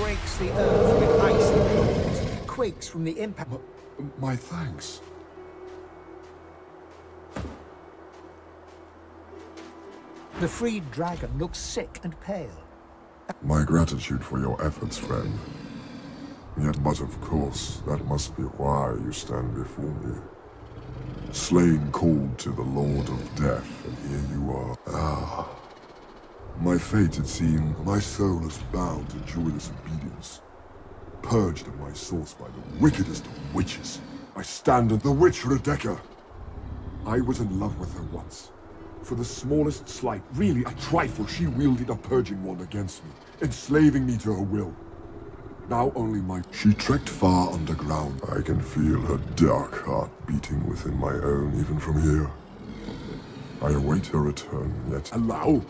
breaks the earth with icy claws, quakes from the impact. My thanks. The freed dragon looks sick and pale. My gratitude for your efforts, friend. Yet, but of course, that must be why you stand before me. Slain called to the Lord of Death, and here you are. Ah. My fate, it seemed, my soul is bound to joyless obedience. Purged at my source by the wickedest of witches. I stand at the witch Rebecca. I was in love with her once. For the smallest slight, really a trifle, she wielded a purging wand against me, enslaving me to her will. Now only my... She trekked far underground. I can feel her dark heart beating within my own, even from here. I await her return, yet... Allow?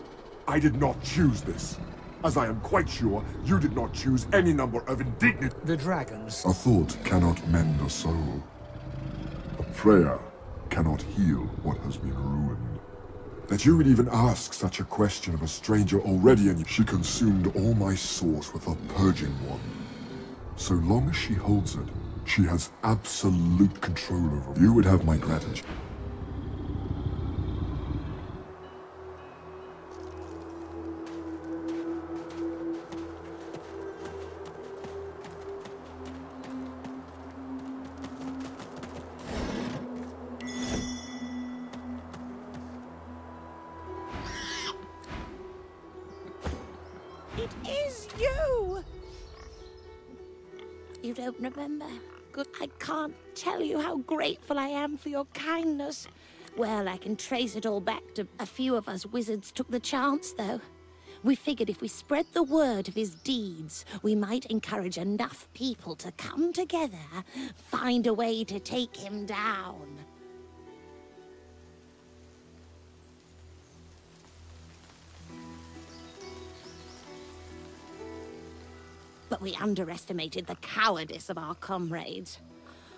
I did not choose this. As I am quite sure, you did not choose any number of indignant... The dragons. A thought cannot mend a soul. A prayer cannot heal what has been ruined. That you would even ask such a question of a stranger already, and she consumed all my source with her purging wand. So long as she holds it, she has absolute control over me. You would have my gratitude. It is you! You don't remember? Good. I can't tell you how grateful I am for your kindness. Well, I can trace it all back to a few of us wizards took the chance, though. We figured if we spread the word of his deeds, we might encourage enough people to come together, find a way to take him down. But we underestimated the cowardice of our comrades.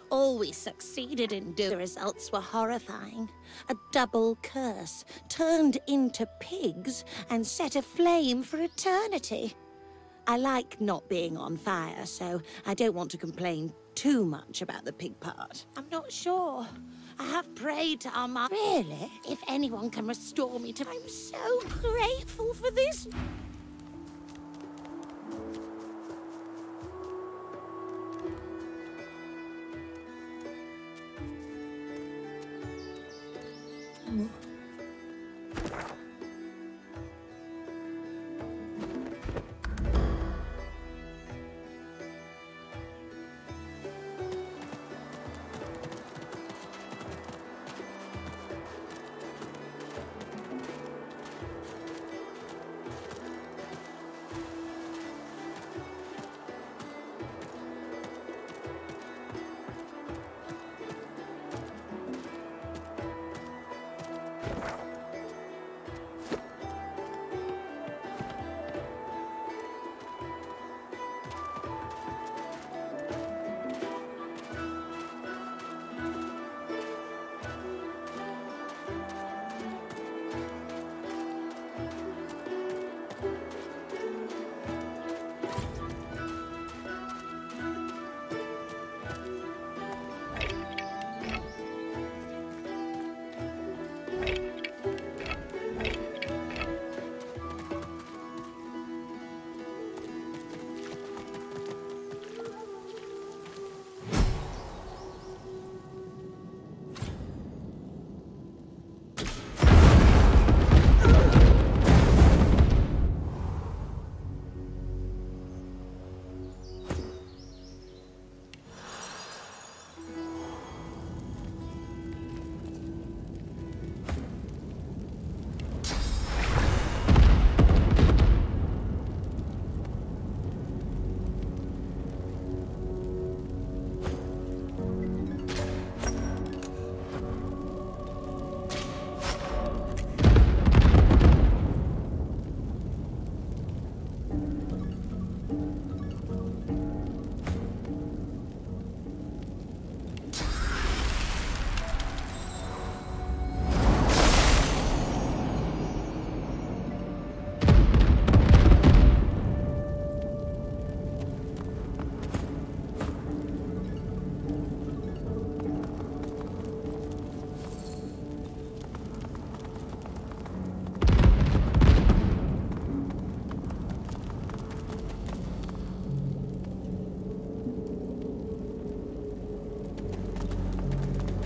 All we succeeded in doing, the results were horrifying. A double curse, turned into pigs and set aflame for eternity. I like not being on fire, so I don't want to complain too much about the pig part. I'm not sure. I have prayed to our mother. Really? If anyone can restore me to... I'm so grateful for this.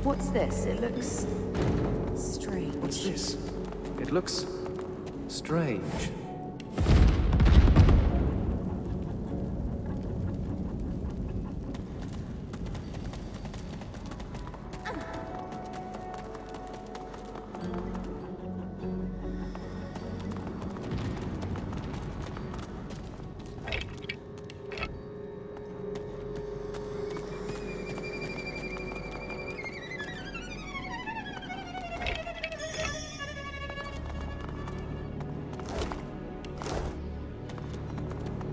What's this? It looks strange. What's this? It looks strange.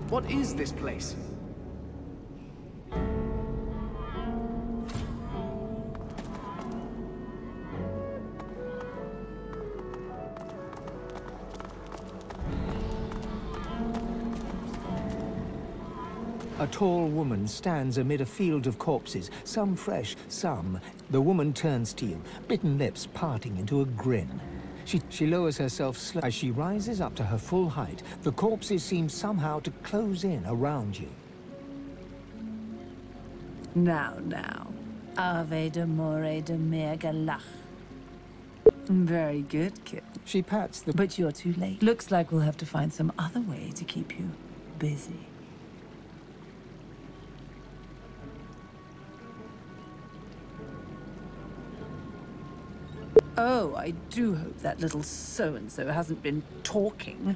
What is this place? A tall woman stands amid a field of corpses, some fresh, some... The woman turns to you, bitten lips parting into a grin. She lowers herself as she rises up to her full height. The corpses seem somehow to close in around you. Now. Ave de more de mer galach. Very good, kid. She pats the... But you're too late. Looks like we'll have to find some other way to keep you busy. Oh, I do hope that little so-and-so hasn't been talking.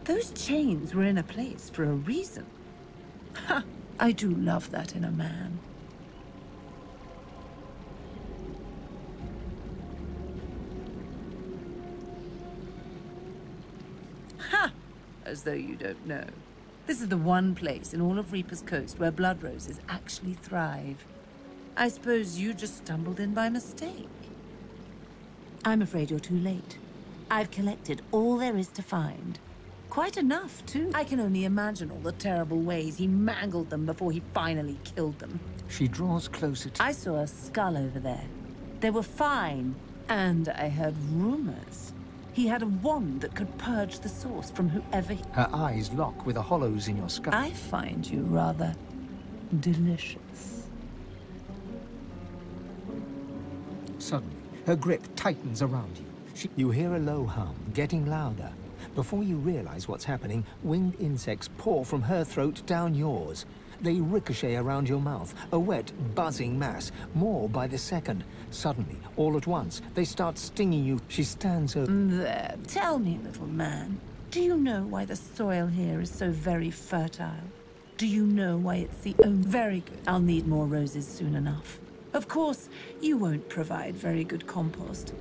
Those chains were in a place for a reason. Ha! I do love that in a man. Ha! As though you don't know. This is the one place in all of Reaper's Coast where blood roses actually thrive. I suppose you just stumbled in by mistake. I'm afraid you're too late. I've collected all there is to find. Quite enough, too. I can only imagine all the terrible ways he mangled them before he finally killed them. She draws closer to... I saw a skull over there. They were fine. And I heard rumors. He had a wand that could purge the source from whoever he... Her eyes lock with the hollows in your skull. I find you rather delicious. Suddenly, her grip tightens around you. You hear a low hum, getting louder. Before you realize what's happening, winged insects pour from her throat down yours. They ricochet around your mouth, a wet, buzzing mass, more by the second. Suddenly, all at once, they start stinging you. She stands over... There, tell me, little man. Do you know why the soil here is so very fertile? Do you know why it's the only... Very good. I'll need more roses soon enough. Of course, you won't provide very good compost.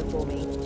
cover for me.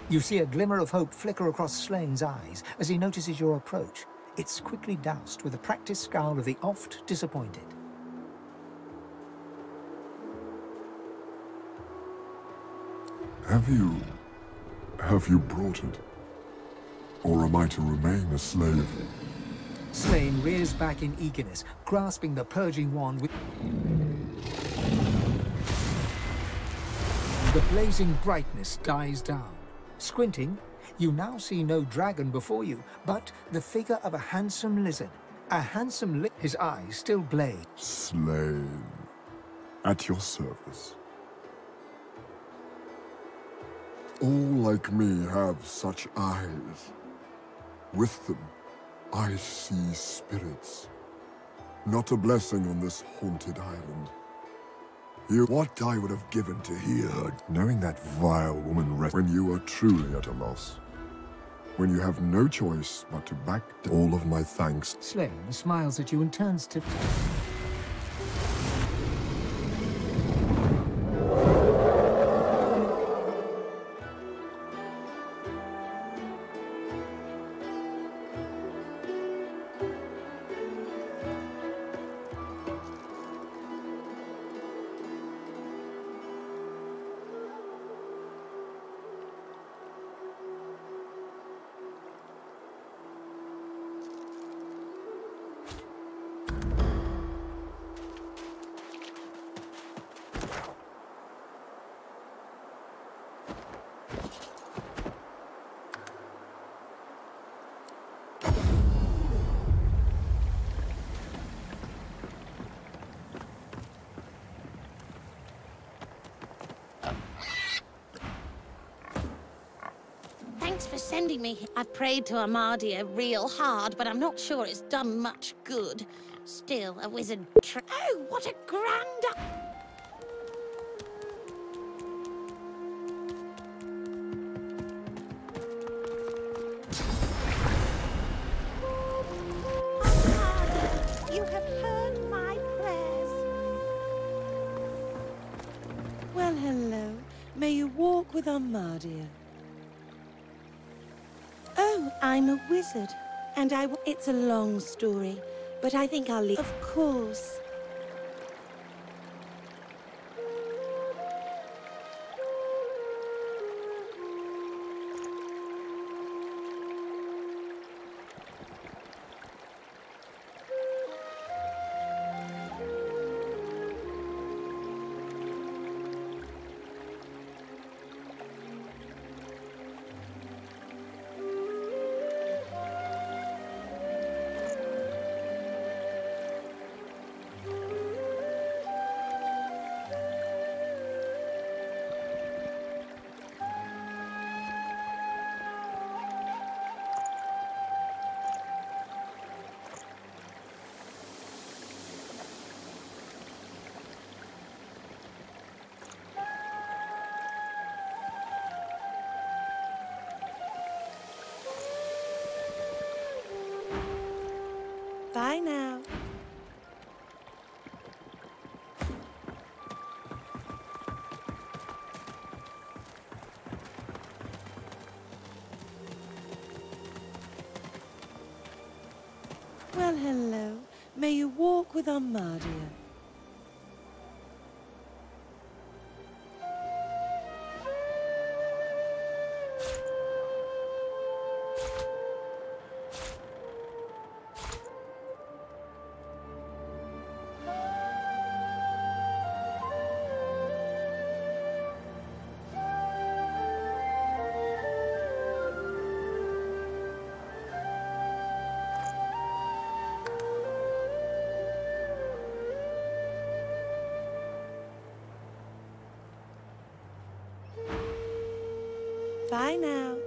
You see a glimmer of hope flicker across Slane's eyes as he notices your approach. It's quickly doused with a practiced scowl of the oft disappointed. Have you brought it? Or am I to remain a slave? Slane rears back in eagerness, grasping the purging wand with... The blazing brightness dies down. Squinting, you now see no dragon before you, but the figure of a handsome lizard. His eyes still blaze. Slane, at your service. All like me have such eyes. With them, I see spirits. Not a blessing on this haunted island. What I would have given to hear her, knowing that vile woman when you are truly at a loss. When you have no choice but to back all of my thanks. Slane smiles at you and turns to... Thanks for sending me here. I've prayed to Amadia real hard, but I'm not sure it's done much good. Still, a wizard Oh, what a grand... Amadia, you have heard my prayers. Well, hello. May you walk with Amadia. Oh, I'm a wizard, and it's a long story, but I think I'll leave. Of course. Bye now. Well, hello. May you walk with Armadia. Bye now.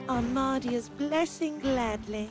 Armadia's blessing gladly.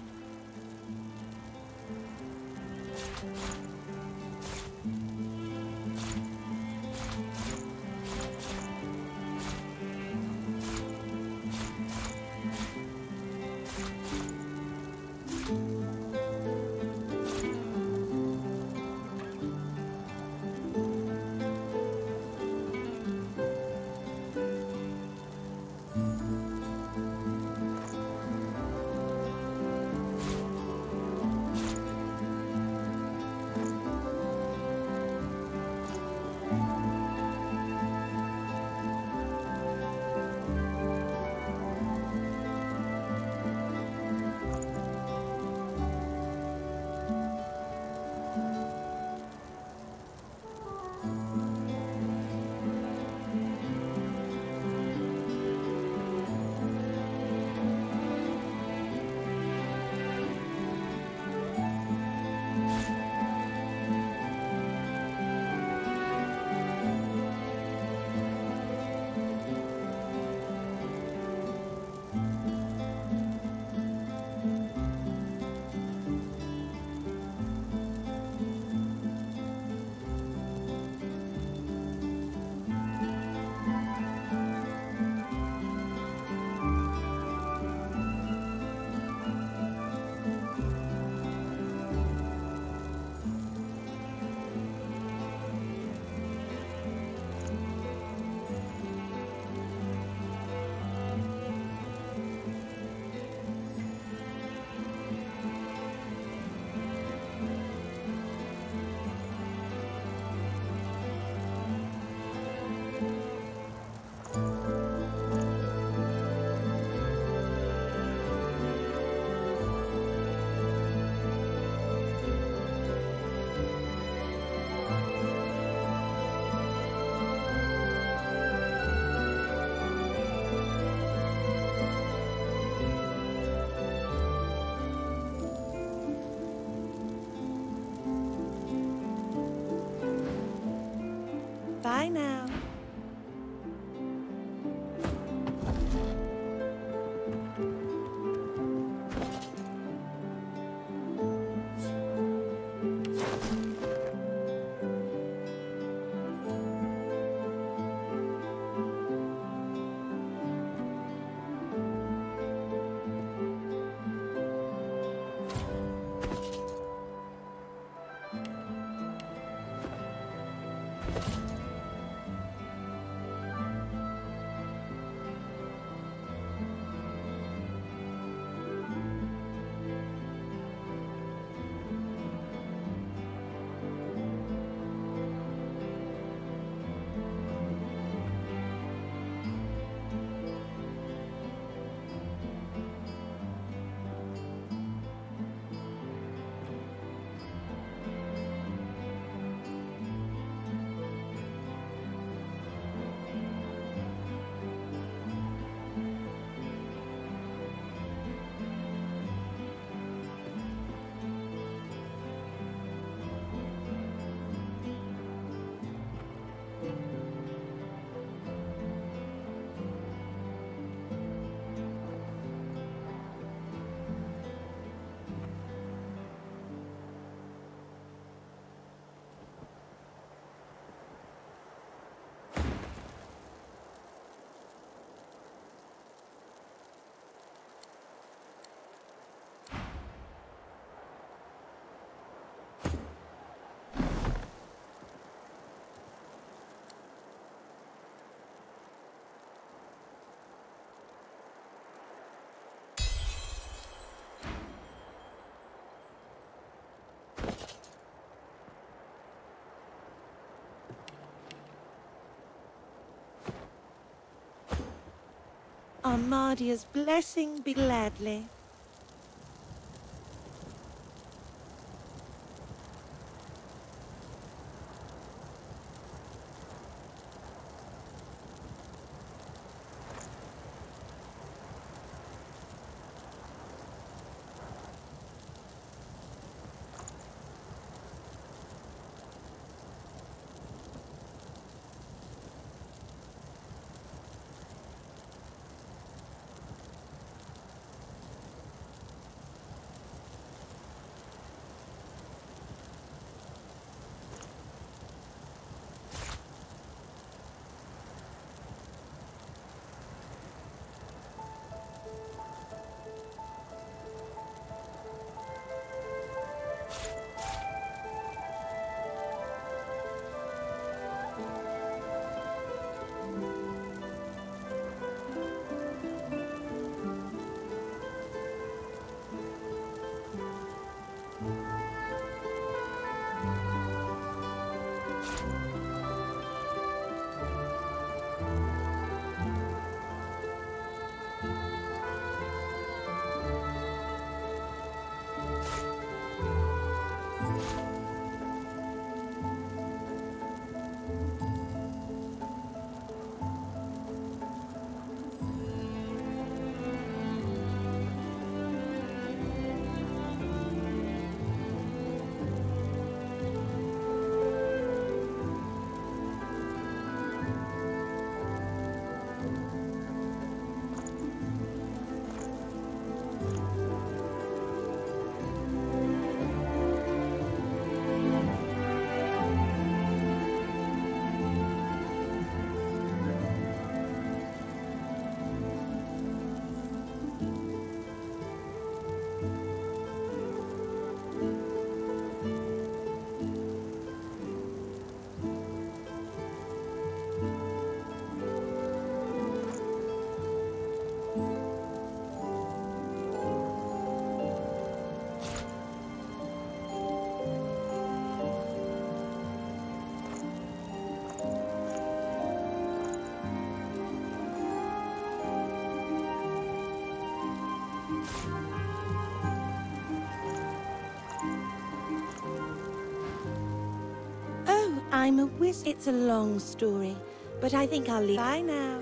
Bye now. Armadia's blessing be gladly. I'm a whiz. It's a long story, but I think I'll leave. Bye now.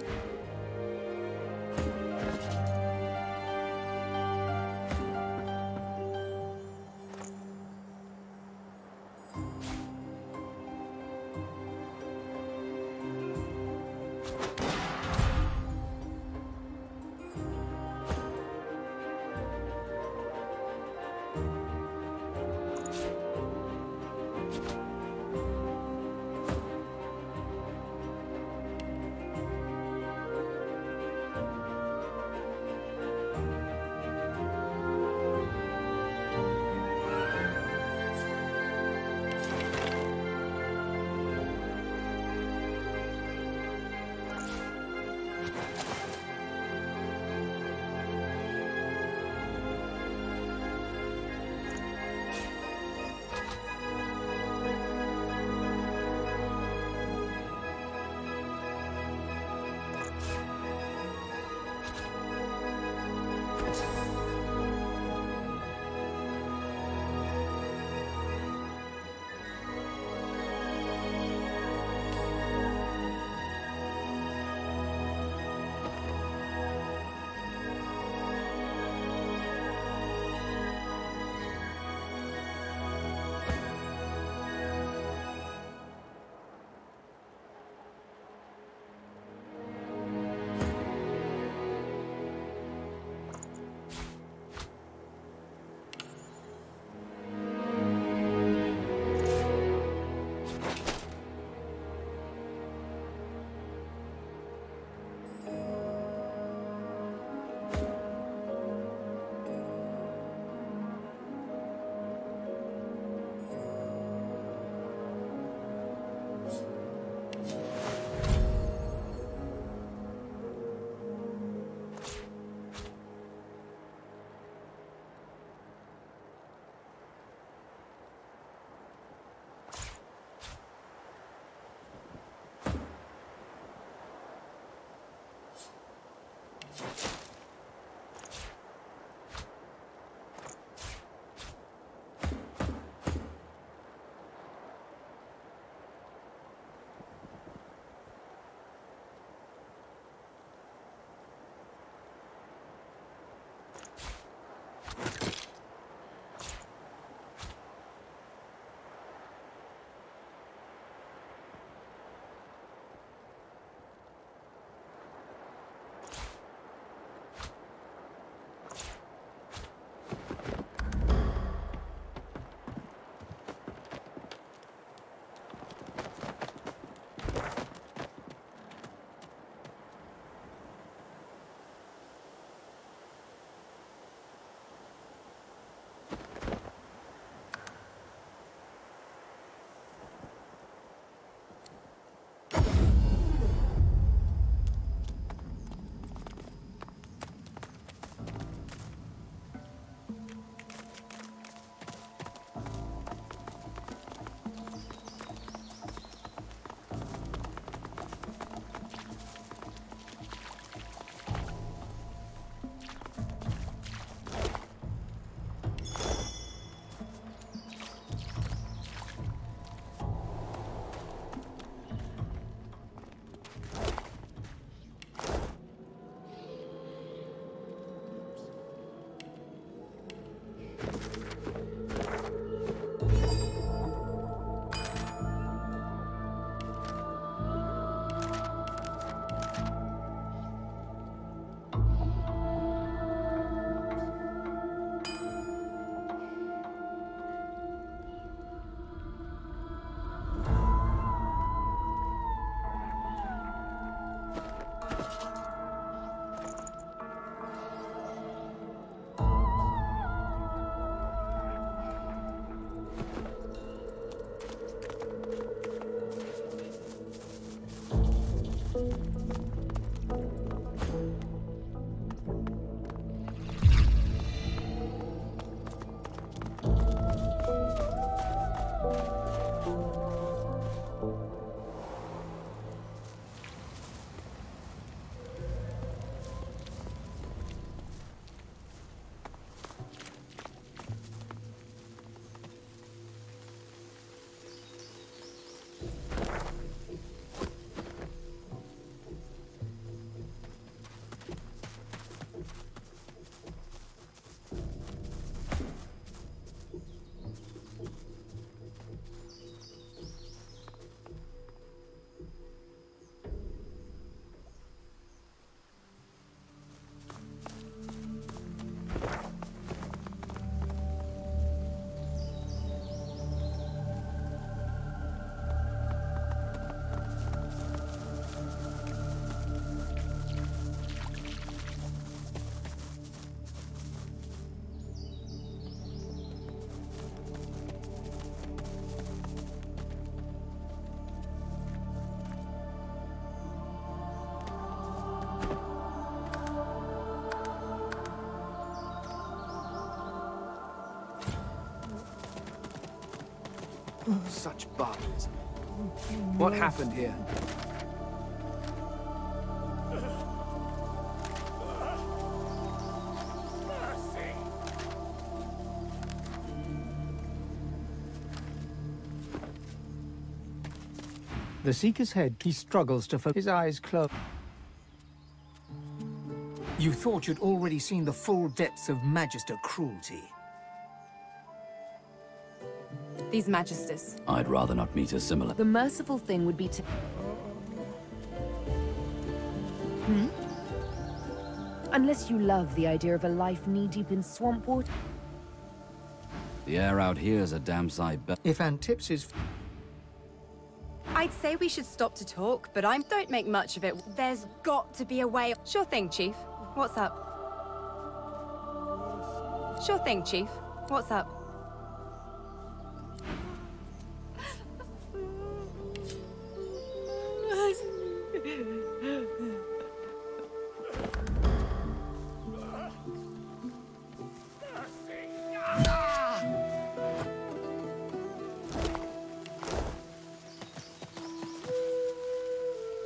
Such barbarism. What happened here? The Seeker's head, he struggles to focus, his eyes closed. You thought you'd already seen the full depths of Magister cruelty. These Magisters. I'd rather not meet a similar. The merciful thing would be to... Unless you love the idea of a life knee-deep in swamp water. The air out here is a damn sight better. If Antips is... I'd say we should stop to talk, but I don't make much of it. There's got to be a way... Sure thing, Chief. What's up? Sure thing, Chief. What's up?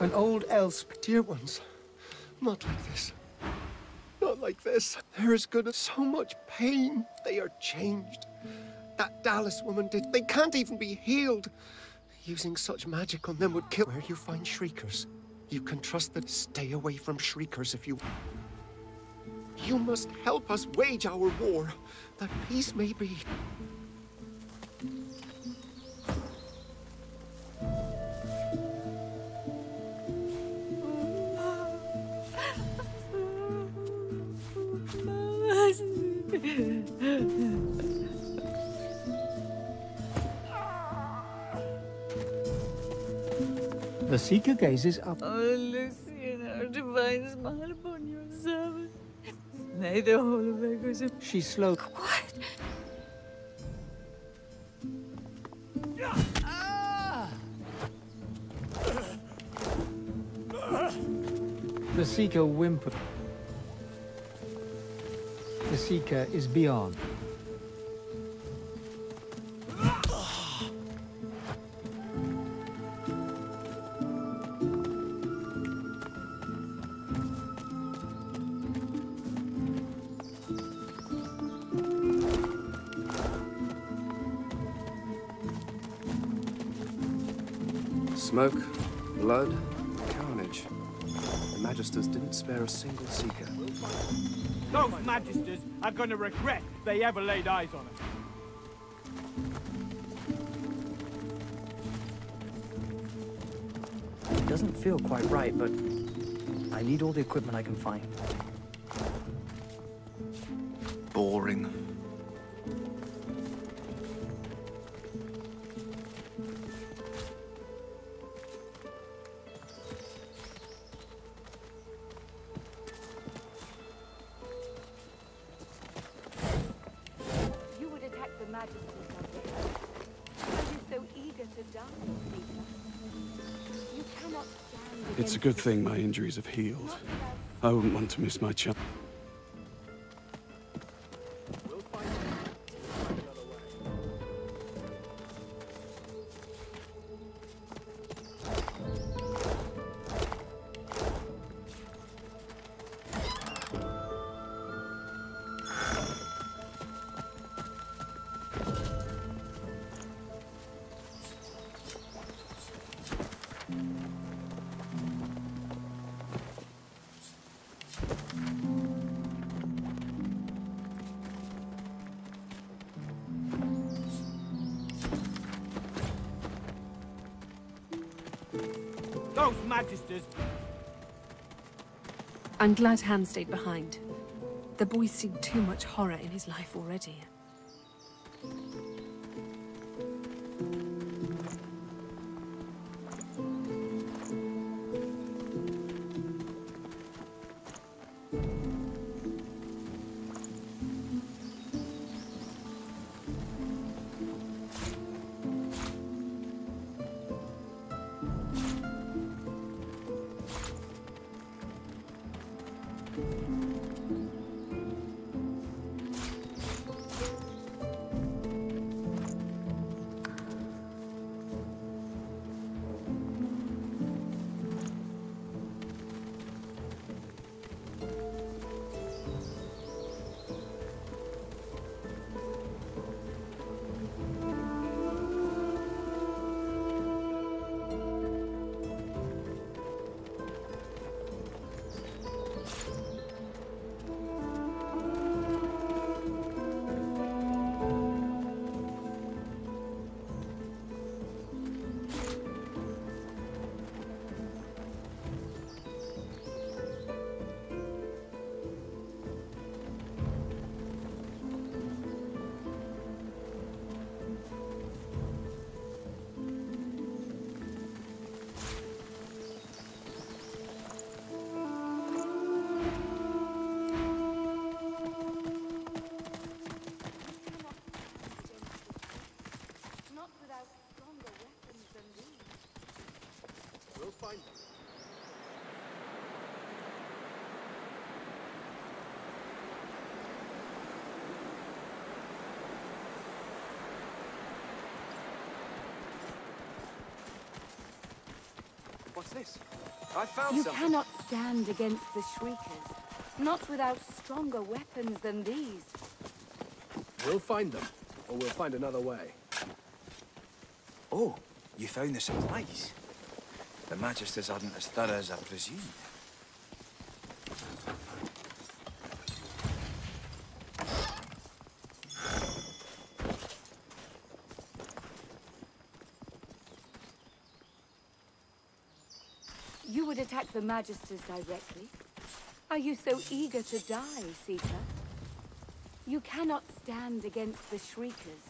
An old elf... Dear ones, not like this. like this. There is gonna so much pain. They are changed. That Dallas woman did. They can't even be healed. Using such magic on them would kill. Where you find shriekers, you can trust that. Stay away from shriekers if you... You must help us wage our war, that peace may be. The Seeker gazes up. Oh, Lucian, our divine smile upon your servant. May the whole of Echoes... She slows. Quiet! The Seeker whimpers. The Seeker is beyond. Smoke, blood, carnage. The Magisters didn't spare a single Seeker. Those Magisters are gonna regret they ever laid eyes on us. It doesn't feel quite right, but I need all the equipment I can find. Boring. You would attack the Magisters of the earth. Are you so eager to die, Seeker? You cannot stand against... It's a good thing my injuries have healed. I wouldn't want to miss my chance. Those Magisters... I'm glad Han stayed behind. The boy's seen too much horror in his life already. What's this? I found You something. cannot stand against the Shriekers. Not without stronger weapons than these. We'll find them, or we'll find another way. Oh, you found the supplies. The Magisters aren't as thorough as I presumed. You would attack the Magisters directly? Are you so eager to die, Seeker? You cannot stand against the Shriekers,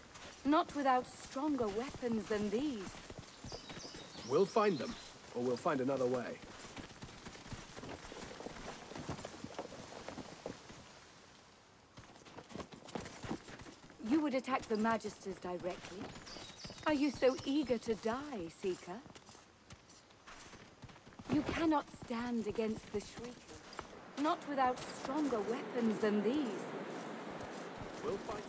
not without stronger weapons than these. We'll find them, or we'll find another way. You would attack the Magisters directly? Are you so eager to die, Seeker? You cannot stand against the Shriekers, not without stronger weapons than these. We'll find...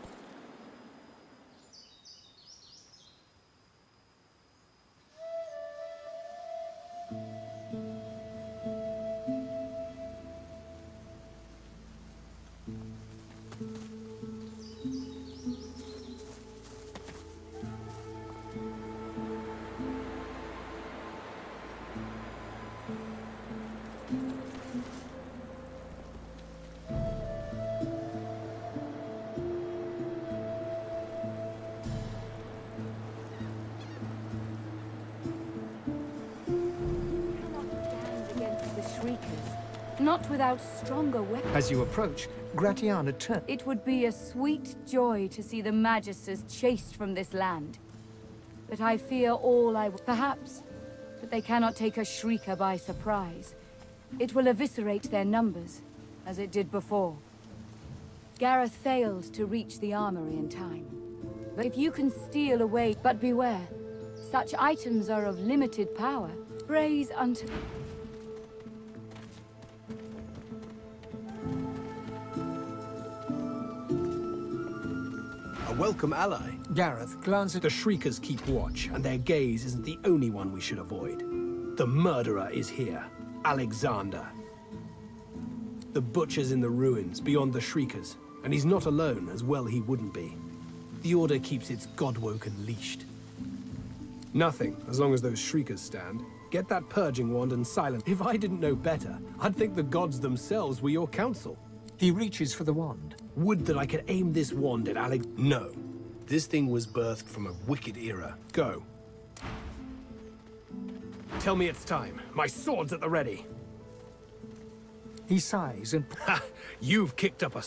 Not without stronger weapons. As you approach, Gratiana turns. It would be a sweet joy to see the Magisters chased from this land. But I fear all I... Perhaps, but they cannot take a Shrieker by surprise. It will eviscerate their numbers, as it did before. Gareth failed to reach the armory in time. But if you can steal away... But beware, such items are of limited power. Praise unto... Welcome ally. Gareth glances. The Shriekers keep watch, and their gaze isn't the only one we should avoid. The murderer is here, Alexander. The butcher's in the ruins, beyond the Shriekers, and he's not alone, as well he wouldn't be. The Order keeps its Godwoken leashed. Nothing, as long as those Shriekers stand. Get that purging wand and silence. If I didn't know better, I'd think the gods themselves were your counsel. He reaches for the wand. Would that I could aim this wand at Alex... No. This thing was birthed from a wicked era. Go. Tell me it's time. My sword's at the ready. He sighs and... Ha! You've kicked up a...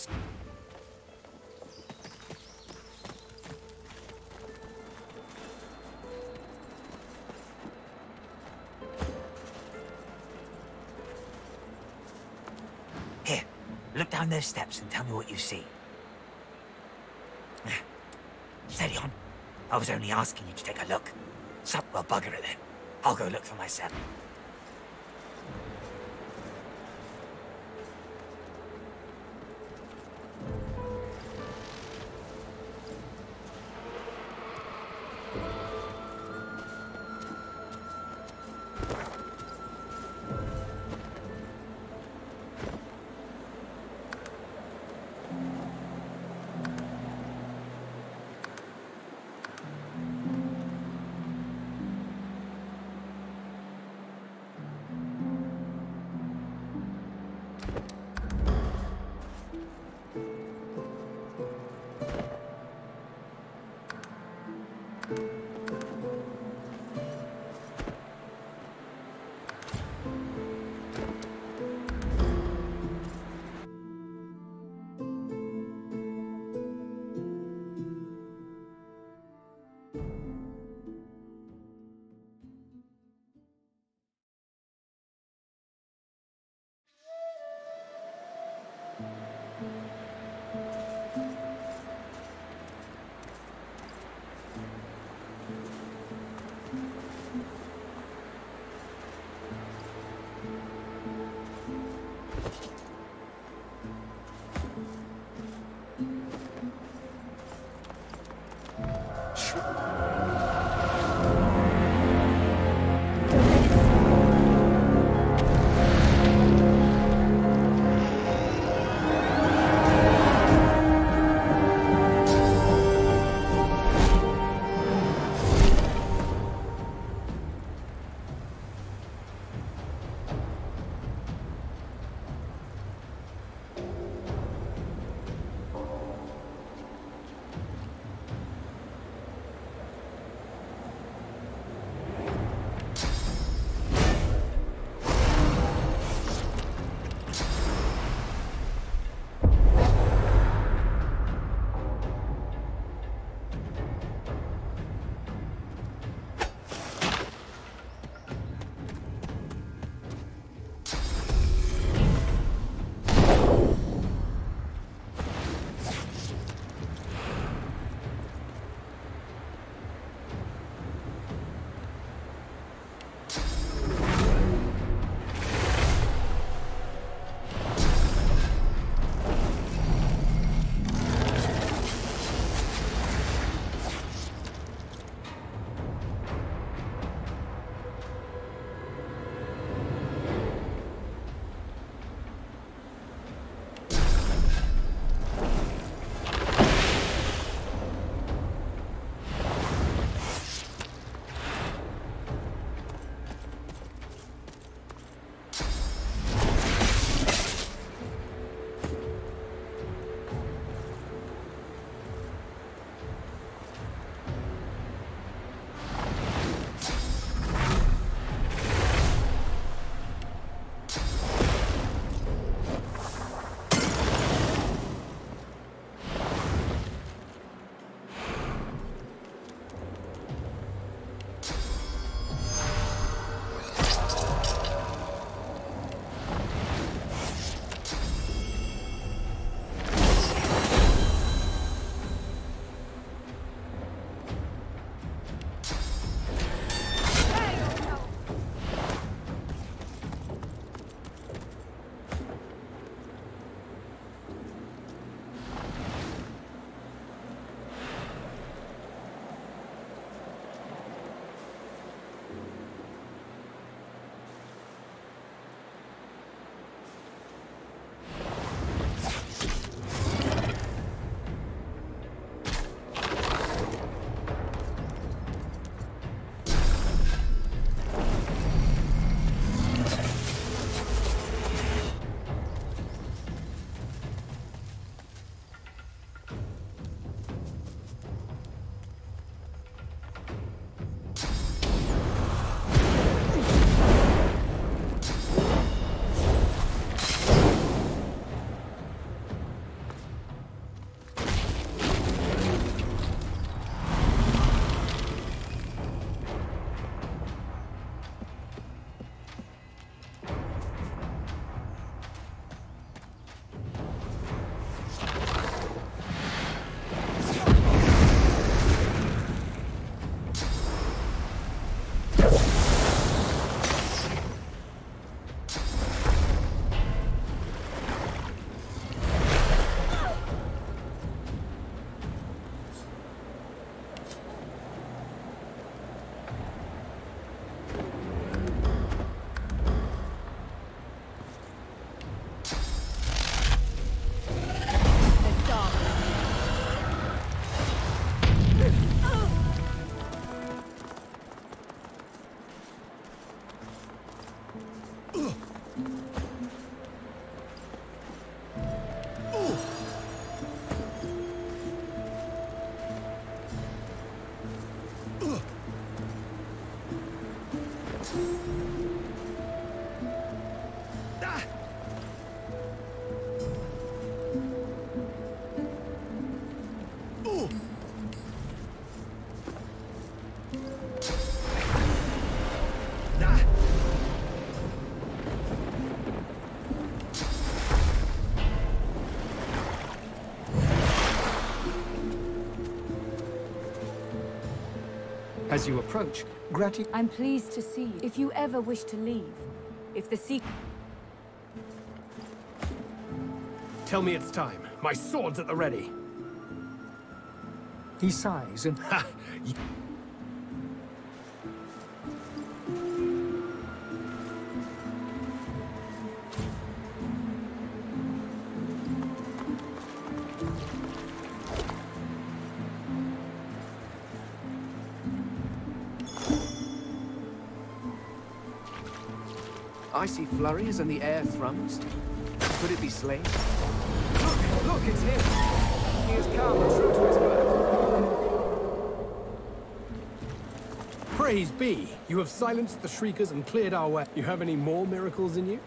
Here, look down those steps and tell me what you see. Steady on. I was only asking you to take a look. Well, bugger it then. I'll go look for myself. As you approach, Gratty... I'm pleased to see you. If you ever wish to leave, if the sea... Tell me it's time. My sword's at the ready. He sighs and... Ha! I see flurries and the air thrums. Could it be slain? Look, it's him! He is calm and true to his word. Praise be! You have silenced the Shriekers and cleared our way. You have any more miracles in you?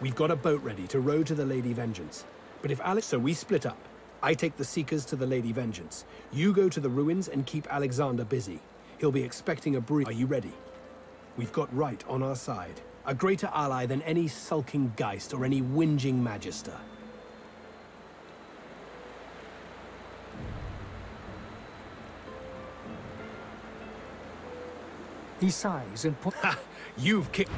We've got a boat ready to row to the Lady Vengeance. But if Alex... So we split up. I take the Seekers to the Lady Vengeance. You go to the ruins and keep Alexander busy. He'll be expecting a breeze. Are you ready? We've got right on our side. A greater ally than any sulking Geist or any whinging Magister. He sighs and... Ha! You've kicked...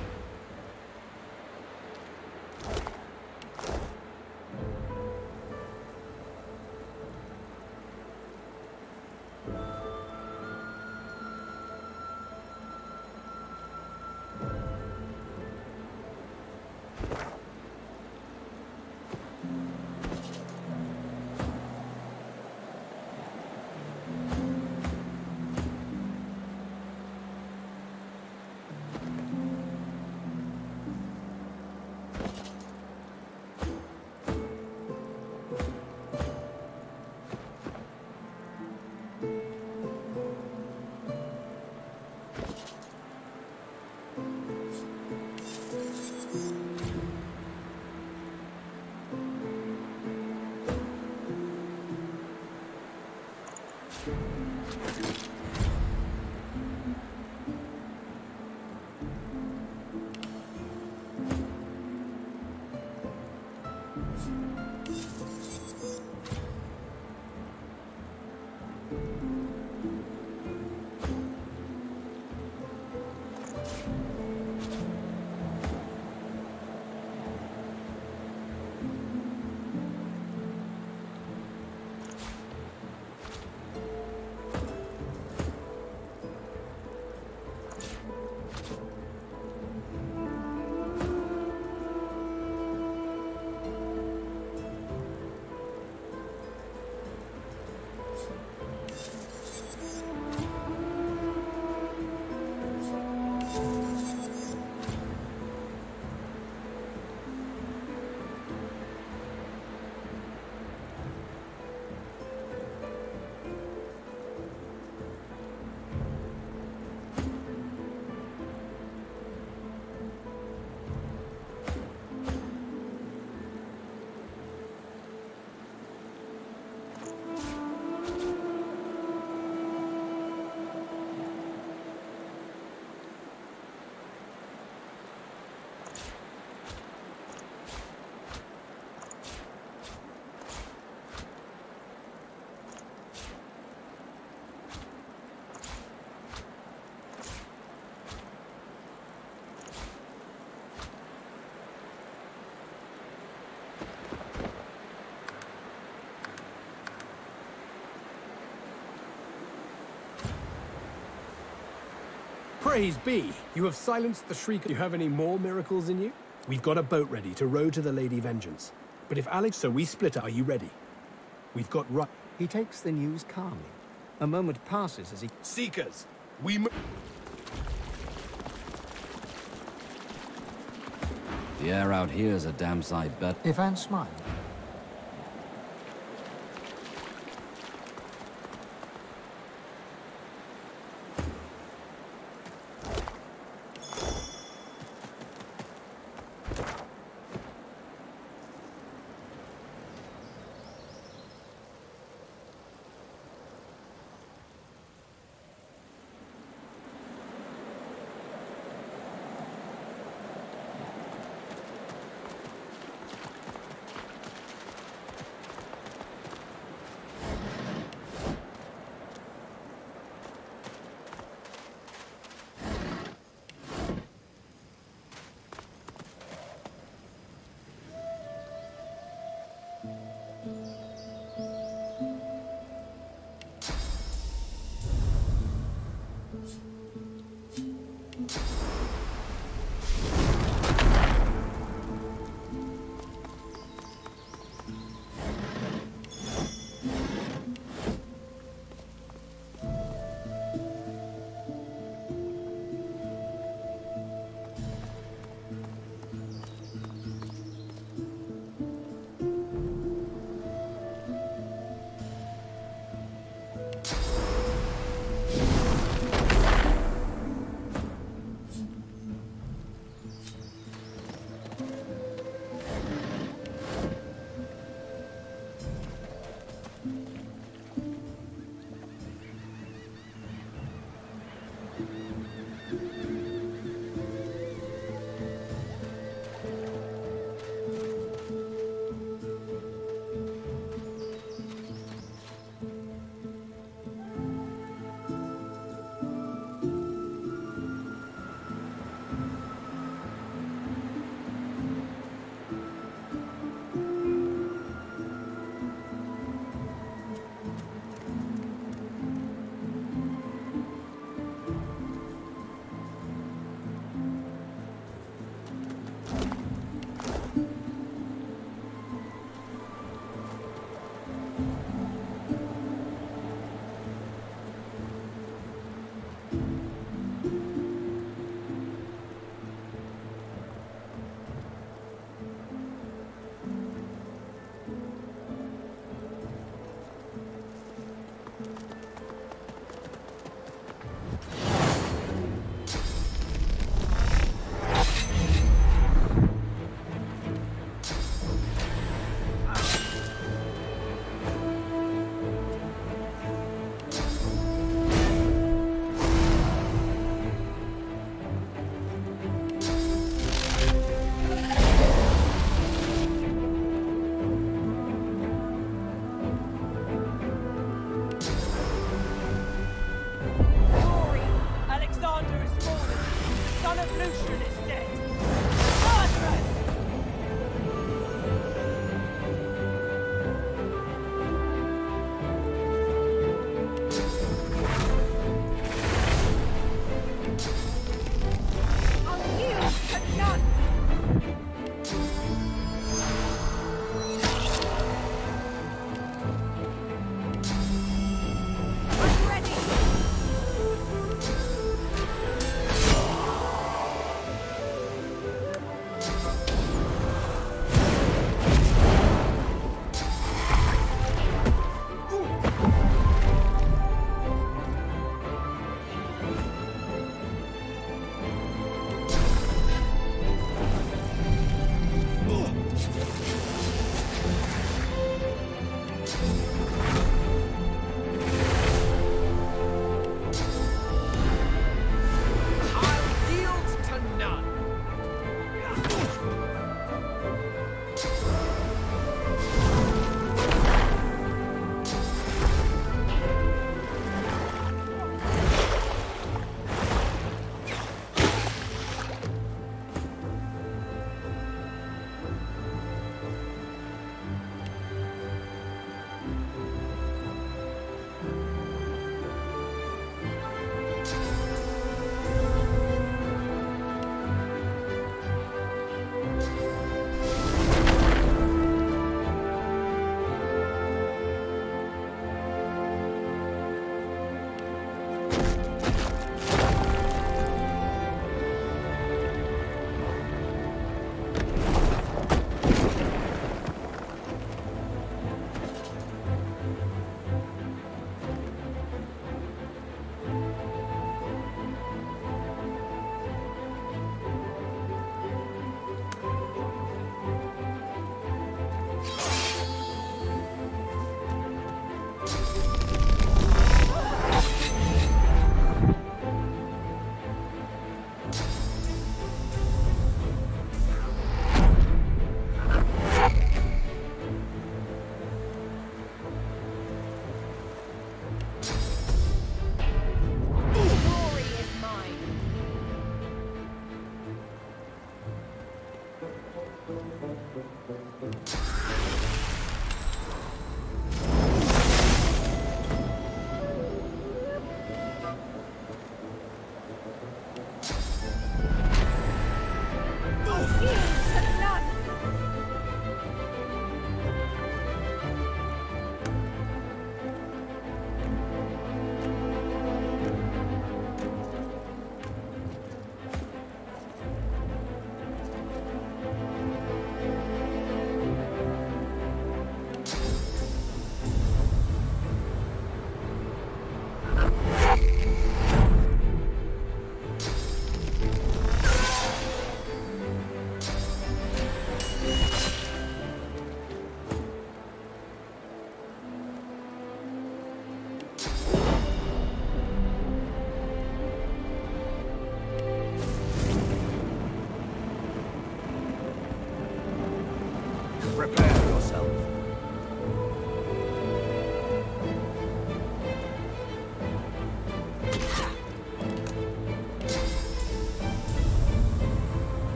Praise be! You have silenced the Shrieker. You have any more miracles in you? We've got a boat ready to row to the Lady Vengeance. But if Alex... So we split up. Are you ready? We've got right... He takes the news calmly. A moment passes as he... Seekers! We... The air out here is a damn sight better. Ivan smiled.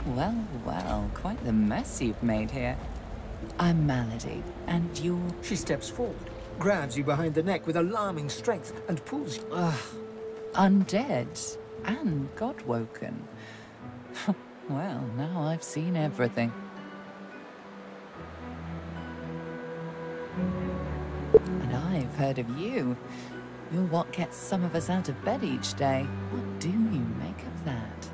Well, well, quite the mess you've made here. I'm Malady, and you're... She steps forward, grabs you behind the neck with alarming strength, and pulls you... Undead and God-woken. Well, now I've seen everything. And I've heard of you. You're what gets some of us out of bed each day. What do you make of that?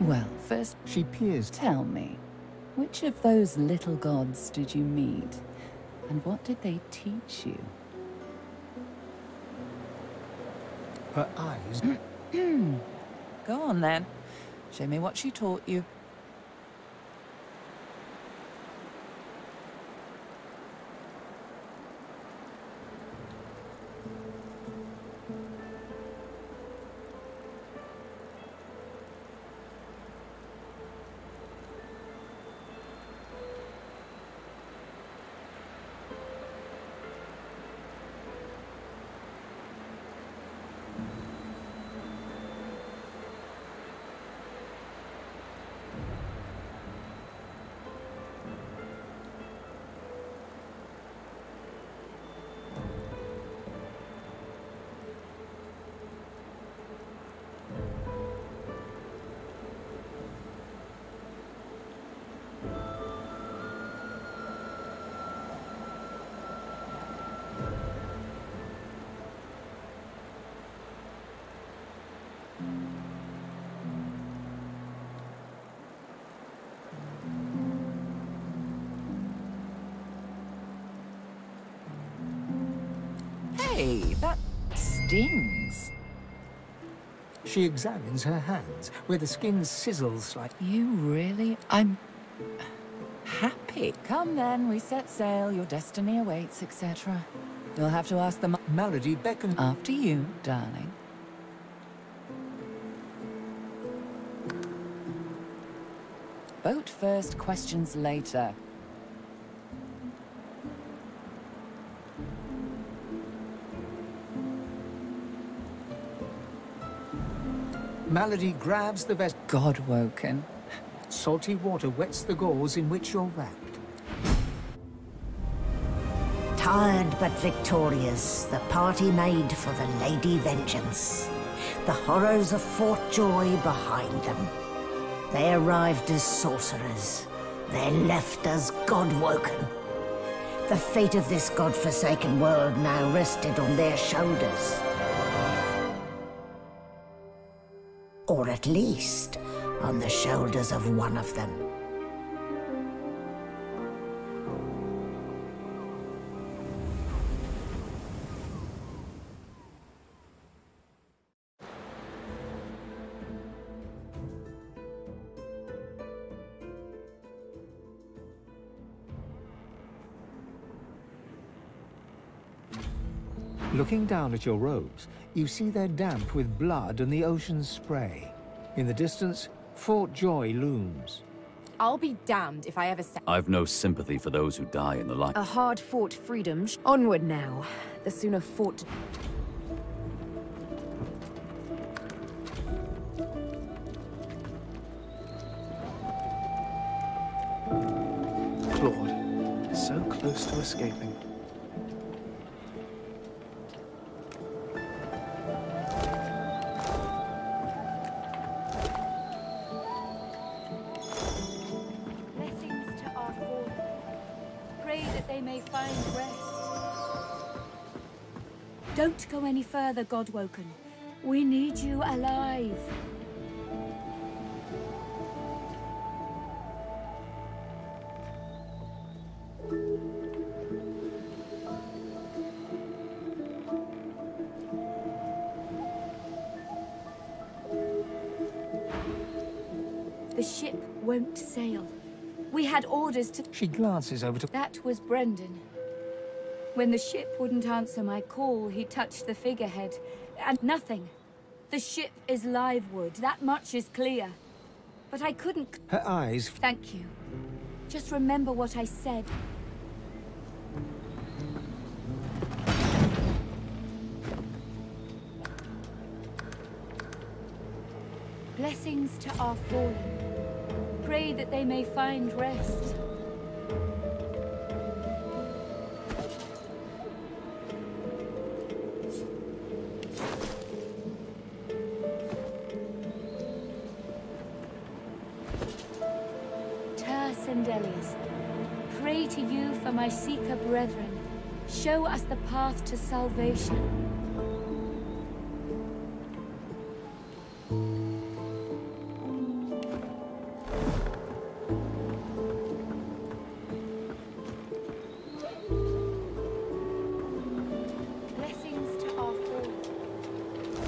Well, first, she peers. Tell me, which of those little gods did you meet? And what did they teach you? Her eyes... Go on, then. Show me what she taught you. Hey, that stings. She examines her hands, where the skin sizzles slightly. You really... I'm... happy. Come then, we set sail, your destiny awaits, etc. You'll have to ask the... Malady beckons... After you, darling. Boat first, questions later. Malady grabs the vest. God-woken. Salty water wets the gauze in which you're wrapped. Tired but victorious, the party made for the Lady Vengeance. The horrors of Fort Joy behind them. They arrived as sorcerers. They left as God-woken. The fate of this God-forsaken world now rested on their shoulders. Or at least, on the shoulders of one of them. Looking down at your robes, you see they're damp with blood and the ocean's spray. In the distance, Fort Joy looms. I'll be damned if I ever say... I've no sympathy for those who die in the light. A hard-fought freedom. Onward now. The sooner fought... Claude, so close to escaping. Don't go any further, God-woken. We need you alive. The ship won't sail. We had orders to... She glances over to... That was Brendan. When the ship wouldn't answer my call, he touched the figurehead, and nothing. The ship is live wood, that much is clear. But I couldn't... Her eyes... Thank you. Just remember what I said. Blessings to our fallen. Pray that they may find rest. Terse and Elias, pray to you for my Seeker brethren. Show us the path to salvation.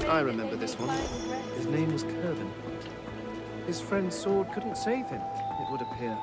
I remember this one. His name was Kerbin. His friend's sword couldn't save him, it would appear.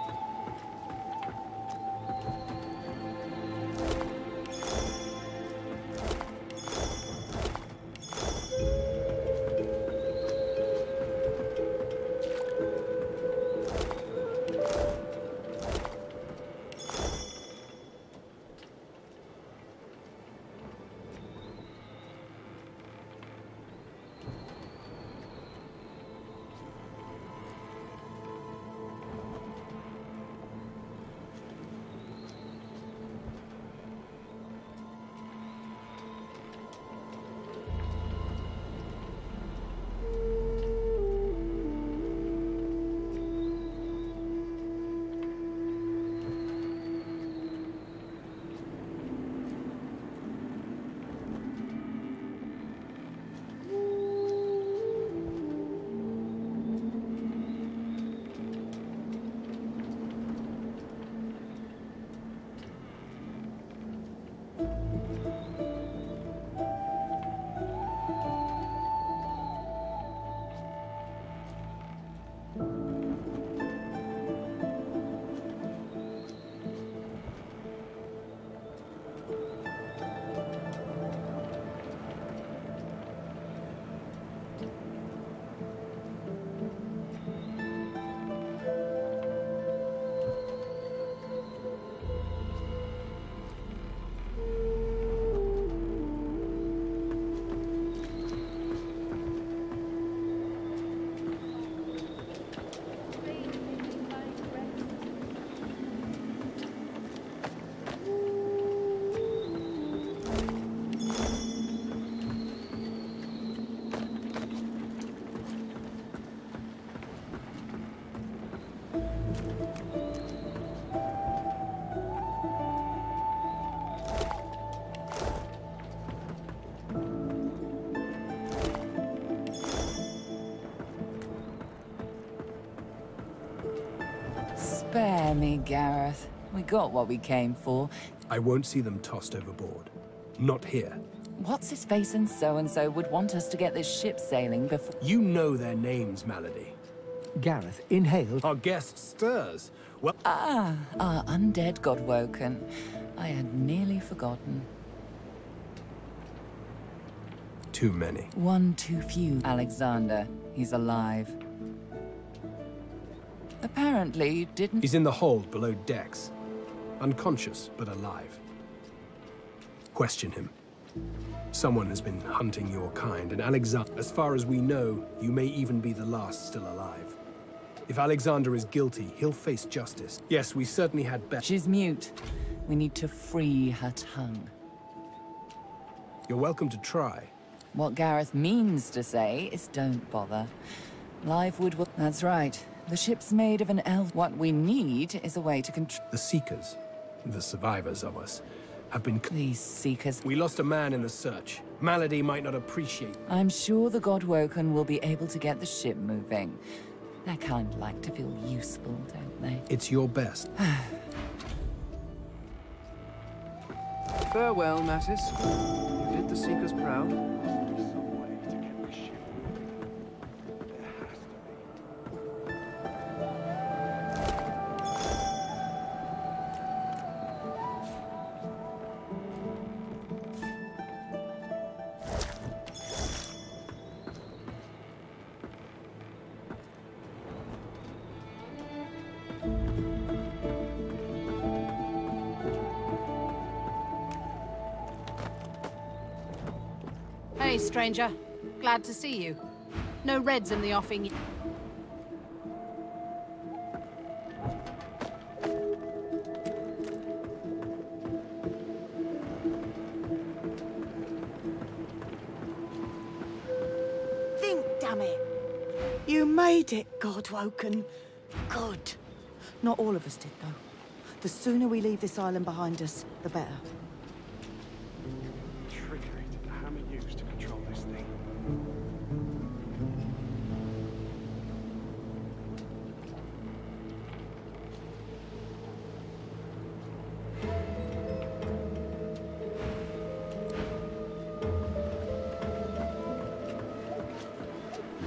Spare me, Gareth. We got what we came for. I won't see them tossed overboard. Not here. What's his face and so would want us to get this ship sailing before— You know their names, Malady. Gareth inhaled. Our guest stirs. Well— Ah, our undead got woken. I had nearly forgotten. Too many. One too few. Alexander. He's alive. Apparently, you didn't— He's in the hold below decks. Unconscious, but alive. Question him. Someone has been hunting your kind, and Alexander— As far as we know, you may even be the last still alive. If Alexander is guilty, he'll face justice. Yes, we certainly had better— She's mute. We need to free her tongue. You're welcome to try. What Gareth means to say is don't bother. Live wood will— That's right. The ship's made of an elf. What we need is a way to control— The Seekers, the survivors of us, have been— These Seekers— We lost a man in the search. Malady might not appreciate— I'm sure the Godwoken will be able to get the ship moving. They kind of like to feel useful, don't they? It's your best. Farewell, Natis. You did the Seekers proud. Hey, stranger. Glad to see you. No reds in the offing. damn it. You made it, Godwoken. Good. Not all of us did, though. The sooner we leave this island behind us, the better. Trickery to the hammer used to control this thing.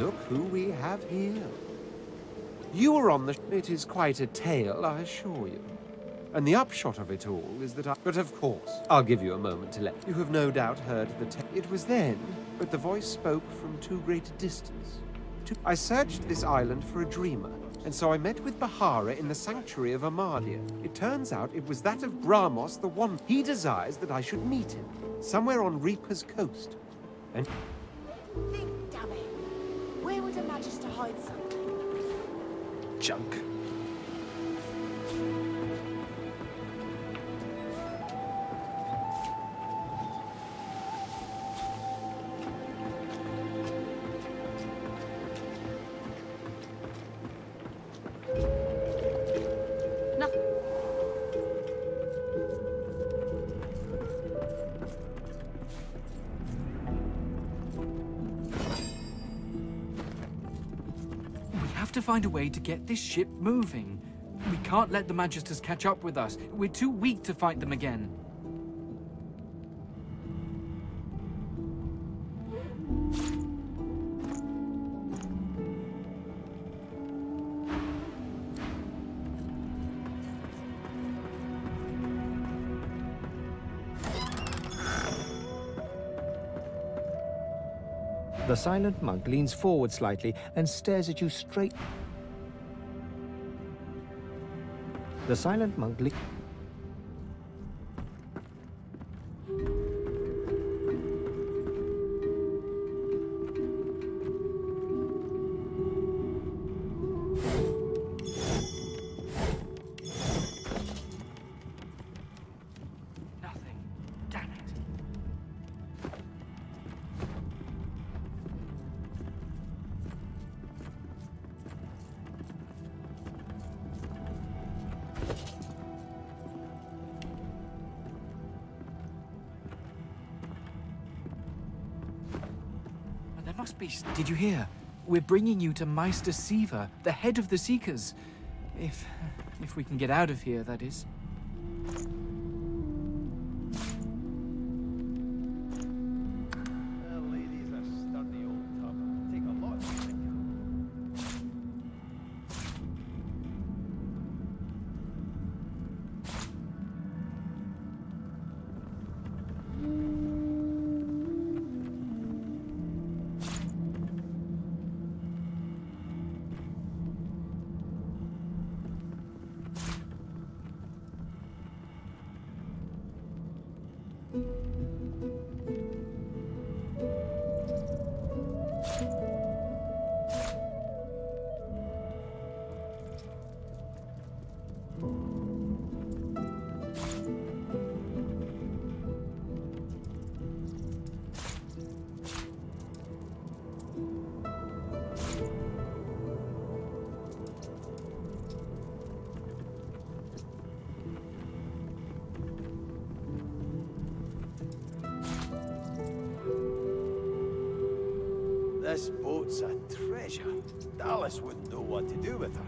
Look who we have here. You were on the... It is quite a tale, I assure you. And the upshot of it all is that I... But of course, I'll give you a moment to let... You have no doubt heard the tale. It was then, but the voice spoke from too great a distance. I searched this island for a dreamer, and so I met with Bahara in the sanctuary of Amadia. It turns out it was that of Bramos the one. He desires that I should meet him, somewhere on Reaper's coast. And... Think, damn it. Where would a Magister hide something? Junk. Nothing. We have to find a way to get this ship moving. We can't let the Magisters catch up with us. We're too weak to fight them again. The silent monk leans forward slightly and stares at you straight. The silent monk Nothing. Damn it. There must be... Did you hear? We're bringing you to Meister Siva, the head of the Seekers. If we can get out of here, that is. This boat's a treasure. Dallas wouldn't know what to do with her.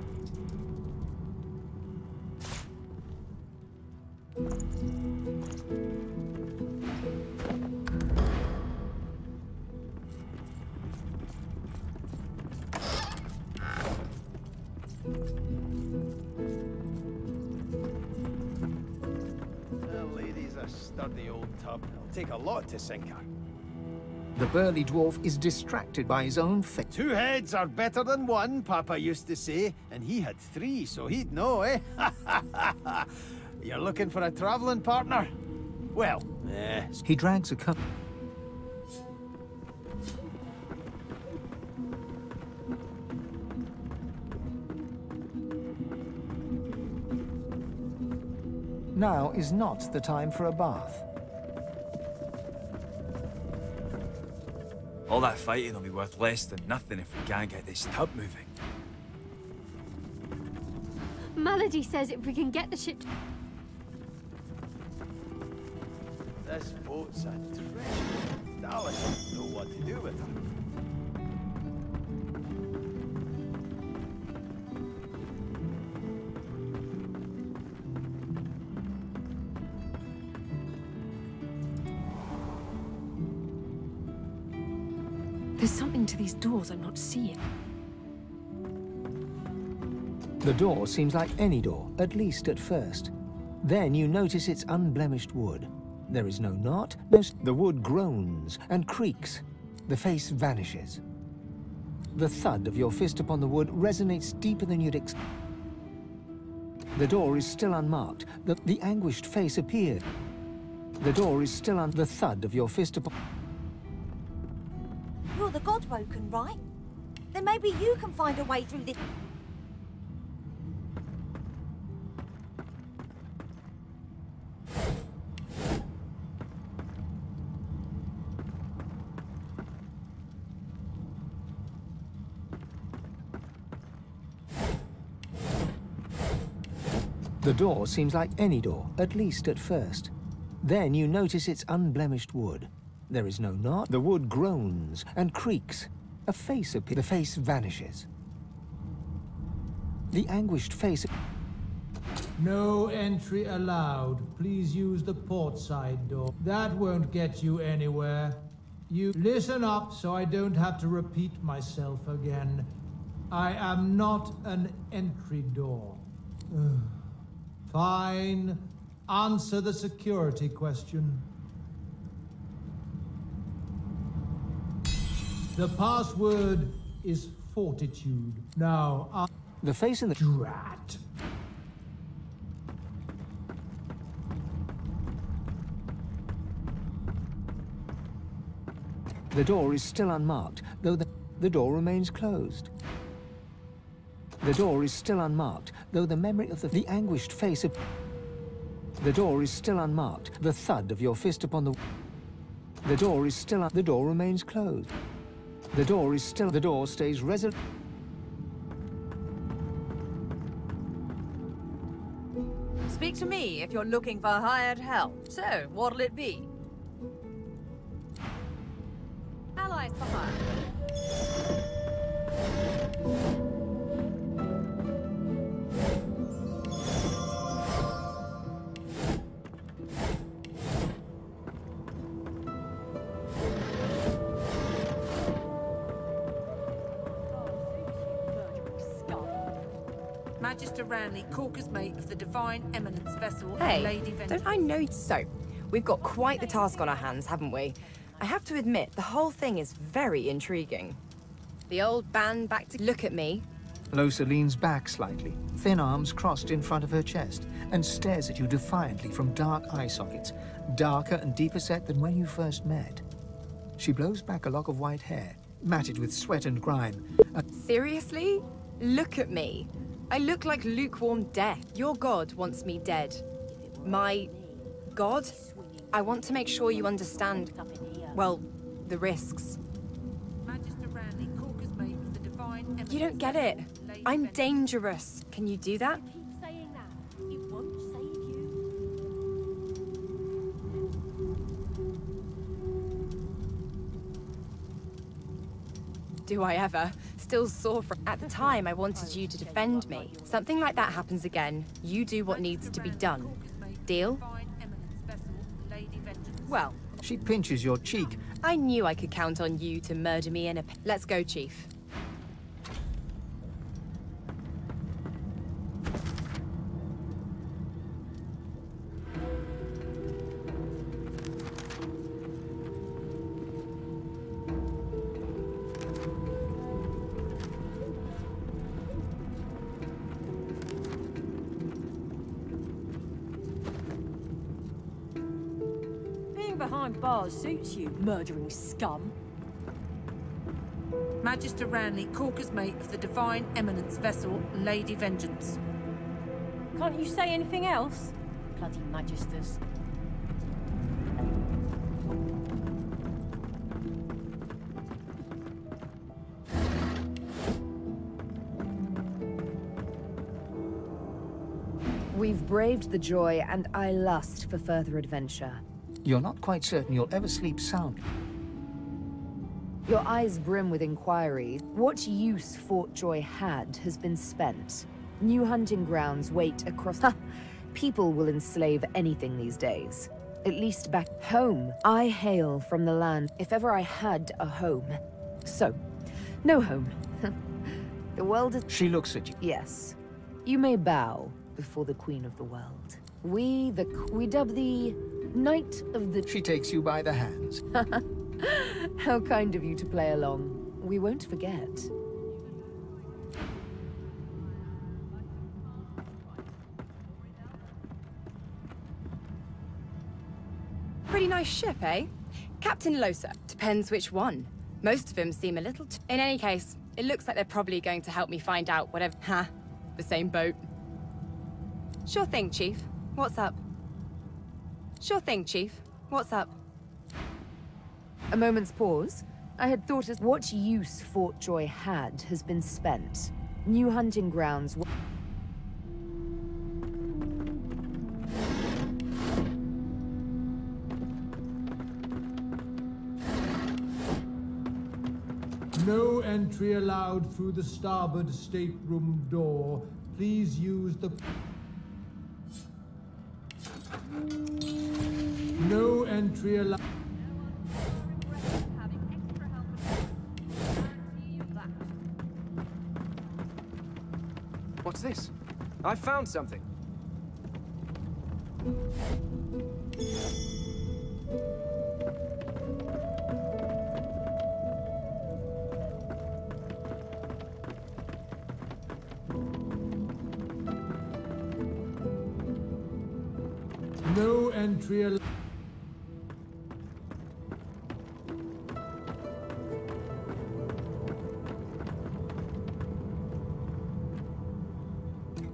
The lady's a sturdy old tub. It'll take a lot to sink her. The burly dwarf is distracted by his own fate. 2 heads are better than 1, Papa used to say, and he had 3, so he'd know, eh? You're looking for a traveling partner? Well, He drags a cup. Now is not the time for a bath. All that fighting will be worth less than nothing if we can't get this tub moving. Melody says if we can get the ship... This boat's a treasure. Dallas doesn't know what to do with her. There's something to these doors I'm not seeing. The door seems like any door, at least at first. Then you notice it's unblemished wood. There is no knot, the wood groans and creaks. The face vanishes. The thud of your fist upon the wood resonates deeper than you'd expect. The door is still unmarked. The anguished face appeared. The door is still the thud of your fist upon... You're the Godwoken, right? Then maybe you can find a way through this... The door seems like any door, at least at first. Then you notice it's unblemished wood. There is no knot. The wood groans and creaks. A face appears. The face vanishes. The anguished face... No entry allowed. Please use the port side door. That won't get you anywhere. You listen up so I don't have to repeat myself again. I am not an entry door. Fine. Answer the security question. The password is fortitude. Now, the face in the... Drat. The door is still unmarked, though the door remains closed. The door is still unmarked, though the memory of the anguished face of... The door is still unmarked. The thud of your fist upon the... The door is still... The door remains closed. The door is still... The door stays resolute. Speak to me if you're looking for hired help. So, what'll it be? Allies for hire. Magister Ranley, Corker's mate of the Divine Eminence vessel, Hey, Lady Vengeance. don't I know? So, we've got quite the task on our hands, haven't we? I have to admit, the whole thing is very intriguing. The old band back to look at me. Losa leans back slightly, thin arms crossed in front of her chest, and stares at you defiantly from dark eye sockets, darker and deeper set than when you first met. She blows back a lock of white hair, matted with sweat and grime. Seriously? Look at me. I look like lukewarm death. Your god wants me dead. My god? I want to make sure you understand, well, the risks. Magister Ranley, Corker's mate of the Divine Eminence. You don't get it. I'm dangerous. Can you do that? Do I ever? Still sore from... At the time, I wanted you to defend me. Something like that happens again, you do what needs to be done. Deal? Well... She pinches your cheek. I knew I could count on you to murder me in a... Let's go, Chief. Behind bars suits you, murdering scum. Magister Ranley, Corker's mate of the Divine Eminence vessel, Lady Vengeance. Can't you say anything else? Bloody Magisters. We've braved the joy, and I lust for further adventure. You're not quite certain you'll ever sleep sound. Your eyes brim with inquiry. What use Fort Joy had has been spent. New hunting grounds wait across... Ha! People will enslave anything these days. At least back home. I hail from the land, if ever I had a home. So, no home. The world is... She looks at you. Yes. You may bow before the Queen of the World. We dub the Knight of the... She takes you by the hands. How kind of you to play along. We won't forget. Pretty nice ship, eh? Captain Losa. Depends which one. Most of them seem a little In any case, it looks like they're probably going to help me find out whatever... Ha! The same boat. Sure thing, Chief. What's up? Sure thing, Chief. What's up? A moment's pause. I had thought as what use Fort Joy had has been spent. New hunting grounds... No entry allowed through the starboard stateroom door. Please use the... No entry allowed... What's this? I found something. No entry allowed.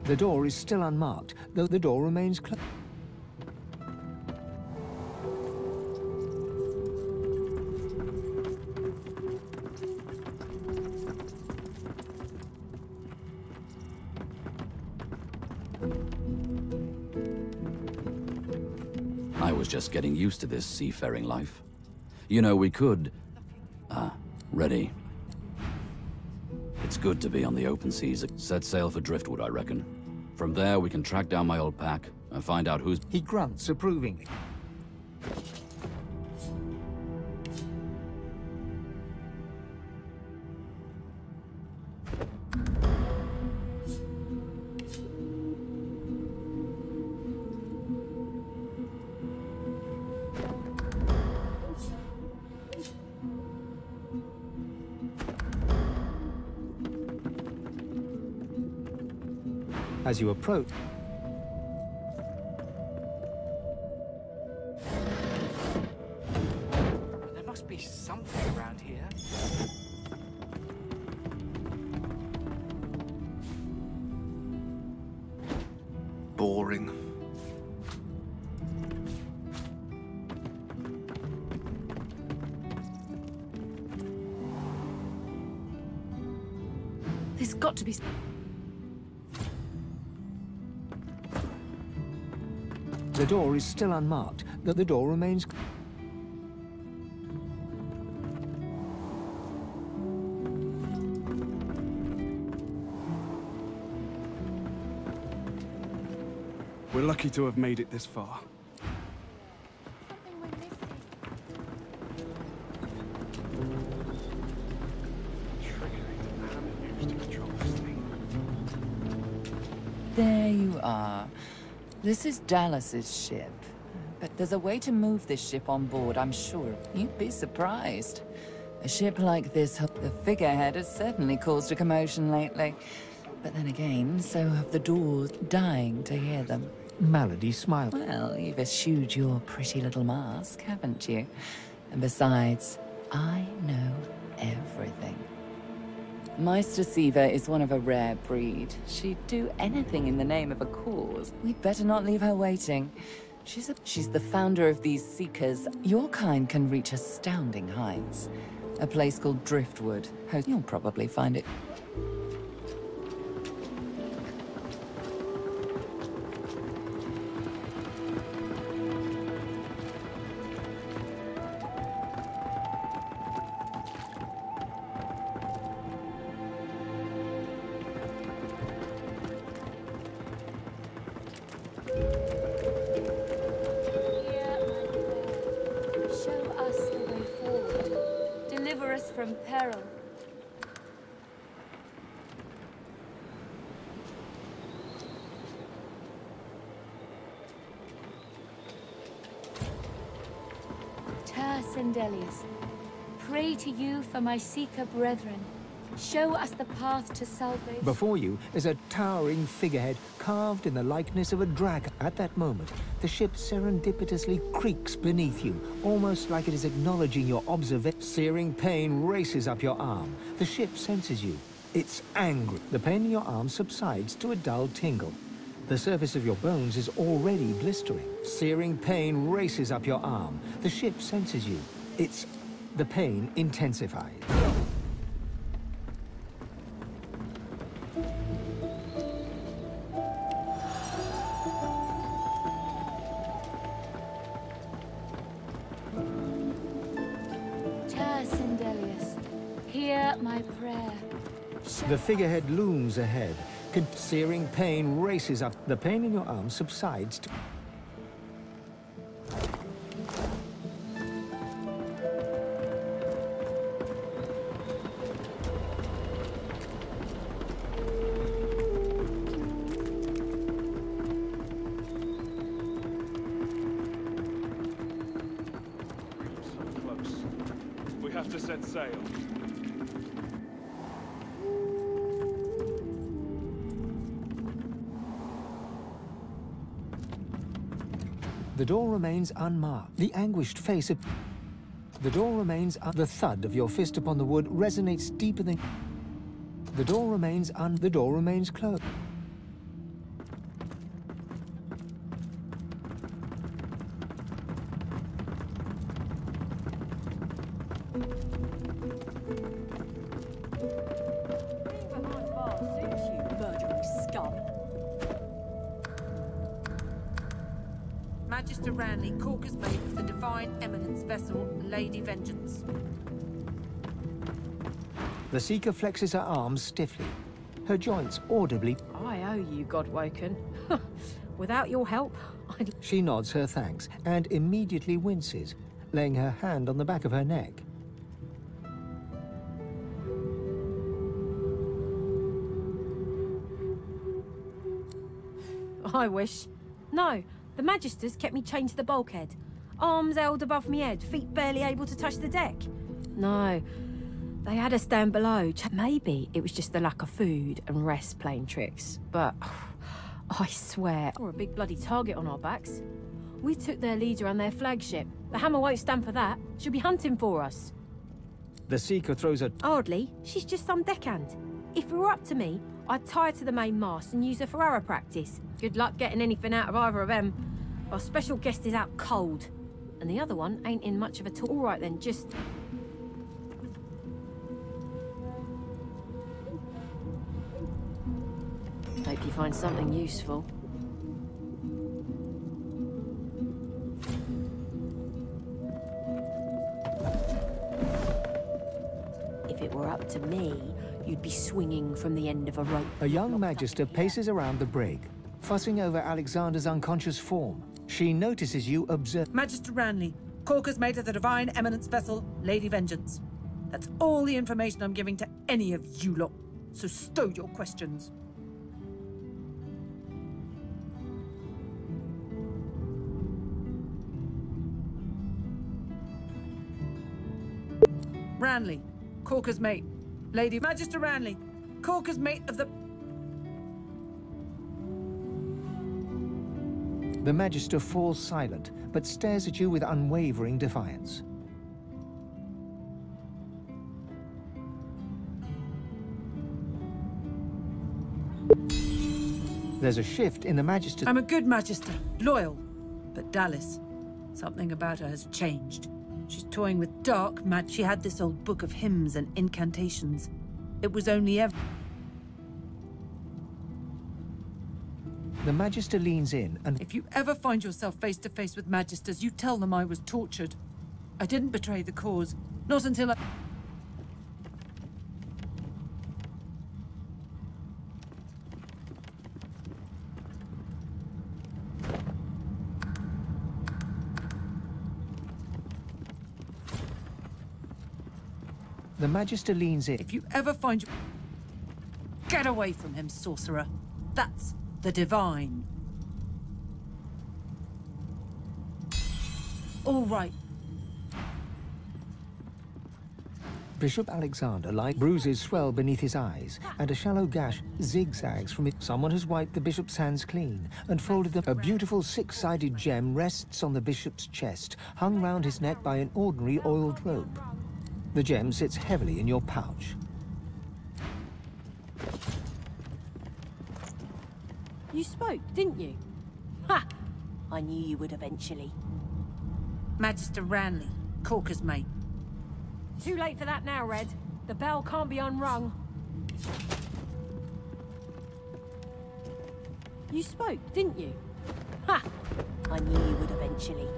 The door is still unmarked, though the door remains closed. I was just getting used to this seafaring life. You know, we could... ready. It's good to be on the open seas. Set sail for Driftwood, I reckon. From there, we can track down my old pack and find out who's... He grunts approvingly. As you approach... There must be something around here. Boring. There's got to be... The door is still unmarked, though the door remains... We're lucky to have made it this far. There you are. This is Dallas's ship. But there's a way to move this ship on board, I'm sure. You'd be surprised. A ship like this, the figurehead has certainly caused a commotion lately. But then again, so have the doors, dying to hear them. Malady smiled. Well, you've eschewed your pretty little mask, haven't you? And besides, I know everything. Meister Siva is one of a rare breed. She'd do anything in the name of a cause. We'd better not leave her waiting. She's the founder of these Seekers. Your kind can reach astounding heights. A place called Driftwood. You'll probably find it. deliver us from peril. Sendelius, pray to you for my Seeker brethren. Show us the path to salvation. Before you is a towering figurehead carved in the likeness of a dragon. At that moment, the ship serendipitously creaks beneath you, almost like it is acknowledging your observation. Searing pain races up your arm. The ship senses you. It's angry. The pain in your arm subsides to a dull tingle. The surface of your bones is already blistering. Searing pain races up your arm. The ship senses you. The pain intensifies. Sendelius, hear my prayer. The figurehead looms ahead. Searing pain races up. The pain in your arm subsides to... Close. We have to set sail. The door remains unmarked. The anguished face of... The door remains The thud of your fist upon the wood resonates deeper than... The door remains The door remains closed. Magister Ranley, Corker's mate of the Divine Eminence vessel, Lady Vengeance. The Seeker flexes her arms stiffly. Her joints audibly... I owe you, Godwoken. Without your help, I'd... She nods her thanks and immediately winces, laying her hand on the back of her neck. I wish. No, the Magisters kept me chained to the bulkhead. Arms held above me head, feet barely able to touch the deck. No, they had us down below. Maybe it was just the lack of food and rest playing tricks, but I swear, we're a big bloody target on our backs. We took their leader and their flagship. The Hammer won't stand for that. She'll be hunting for us. The Seeker throws a... Hardly. She's just some deckhand. If it were up to me, I'd tie her to the main mast and use her for arrow practice. Good luck getting anything out of either of them. Our special guest is out cold. And the other one ain't in much of a tool. All right then, just... Hope you find something useful. If it were up to me, you'd be swinging from the end of a rope. A young Magister paces around the brig, fussing over Alexander's unconscious form. She notices you observe... Magister Ranley, Corker's mate of the Divine Eminence vessel, Lady Vengeance. That's all the information I'm giving to any of you lot, so stow your questions. Ranley, Corker's mate. Lady Magister Ranley, Corker's mate of the... The Magister falls silent, but stares at you with unwavering defiance. There's a shift in the Magister... I'm a good Magister, loyal. But Dallas, something about her has changed. She's toying with dark magic. She had this old book of hymns and incantations. It was only ever... The Magister leans in and... If you ever find yourself face to face with Magisters, you tell them I was tortured. I didn't betray the cause. Not until I... The Magister leans in. If you ever find... Get away from him, sorcerer. That's the divine. All right. Bishop Alexander lies. Bruises swell beneath his eyes, and a shallow gash zigzags from it. Someone has wiped the bishop's hands clean and folded them. A beautiful six-sided gem rests on the bishop's chest, hung round his neck by an ordinary oiled rope. The gem sits heavily in your pouch. You spoke, didn't you? Ha! I knew you would eventually. Magister Ranley, Corker's mate. Too late for that now, Red. The bell can't be unrung. You spoke, didn't you? Ha! I knew you would eventually.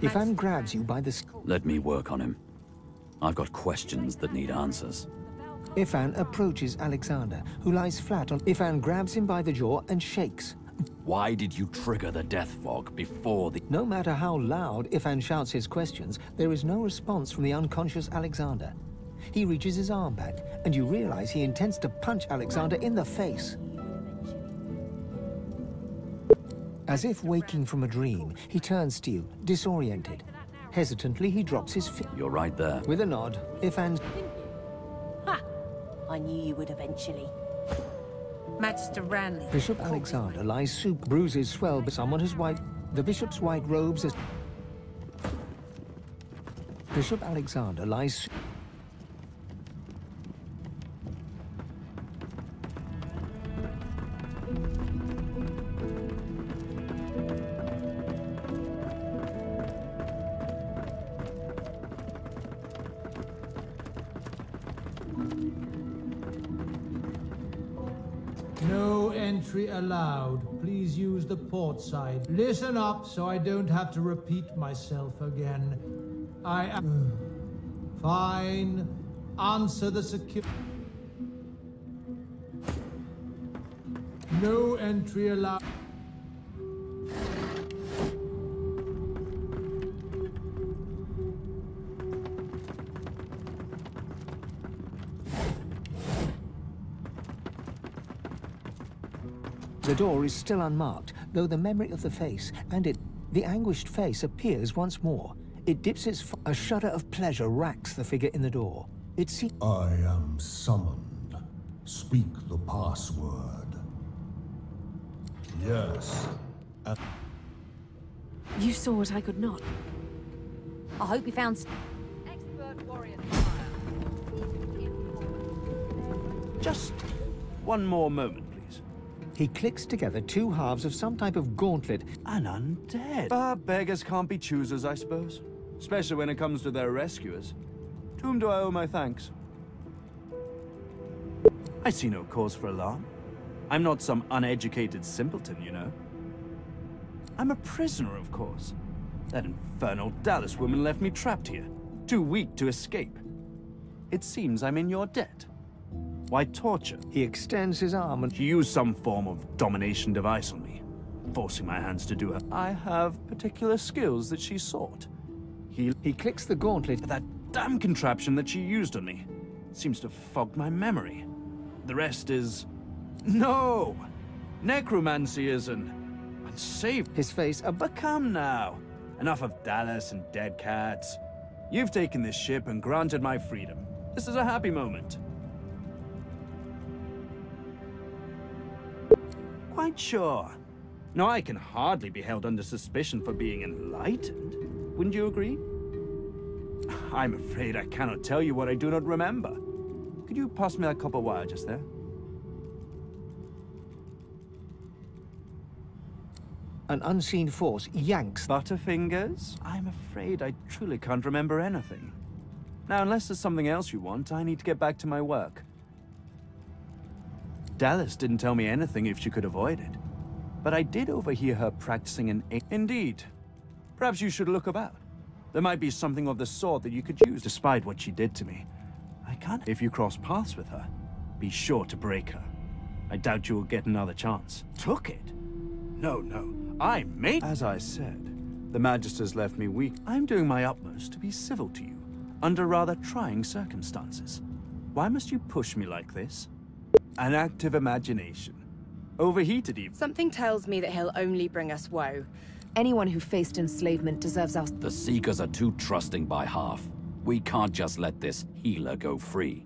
Ifan grabs you by the... Let me work on him. I've got questions that need answers. Ifan approaches Alexander, who lies flat on... Ifan grabs him by the jaw and shakes. Why did you trigger the death fog before the... No matter how loud Ifan shouts his questions, there is no response from the unconscious Alexander. He reaches his arm back, and you realize he intends to punch Alexander in the face. As if waking from a dream, he turns to you, disoriented. Hesitantly, he drops his feet. You're right there. With a nod, Ifan... Ha! I knew you would eventually. Magister Ranley. Bishop Alexander lies soup. Bruises swell, but someone has wiped the bishop's white robes as... Bishop Alexander lies... No entry allowed. Please use the port side. Listen up so I don't have to repeat myself again. I am... Fine. Answer the security. No entry allowed. The door is still unmarked, though the memory of the face and the anguished face appears once more. It dips its... A shudder of pleasure racks the figure in the door. It seems... I am summoned. Speak the password. Yes. You saw what I could not. I hope you found... Expert warrior. Just one more moment. He clicks together two halves of some type of gauntlet. An undead. But beggars can't be choosers, I suppose. Especially when it comes to their rescuers. To whom do I owe my thanks? I see no cause for alarm. I'm not some uneducated simpleton, you know. I'm a prisoner, of course. That infernal Dallas woman left me trapped here, too weak to escape. It seems I'm in your debt. Why torture? He extends his arm and... She used some form of domination device on me, forcing my hands to do her. I have particular skills that she sought. He clicks the gauntlet. That damn contraption that she used on me seems to fog my memory. The rest is... No! Necromancy is an unsaved... His face... But come now. Enough of Dallas and dead cats. You've taken this ship and granted my freedom. This is a happy moment. Quite sure. Now, I can hardly be held under suspicion for being enlightened. Wouldn't you agree? I'm afraid I cannot tell you what I do not remember. Could you pass me that copper wire just there? An unseen force yanks... Butterfingers? I'm afraid I truly can't remember anything. Now, unless there's something else you want, I need to get back to my work. Dallas didn't tell me anything if she could avoid it. But I did overhear her practicing an... Indeed. Perhaps you should look about. There might be something of the sort that you could use, despite what she did to me. I can't... If you cross paths with her, be sure to break her. I doubt you will get another chance. Took it? No. I made... As I said, the Magisters left me weak. I'm doing my utmost to be civil to you. under rather trying circumstances. Why must you push me like this? An active imagination. Overheated even. Something tells me that he'll only bring us woe. Anyone who faced enslavement deserves our... The Seekers are too trusting by half. We can't just let this healer go free.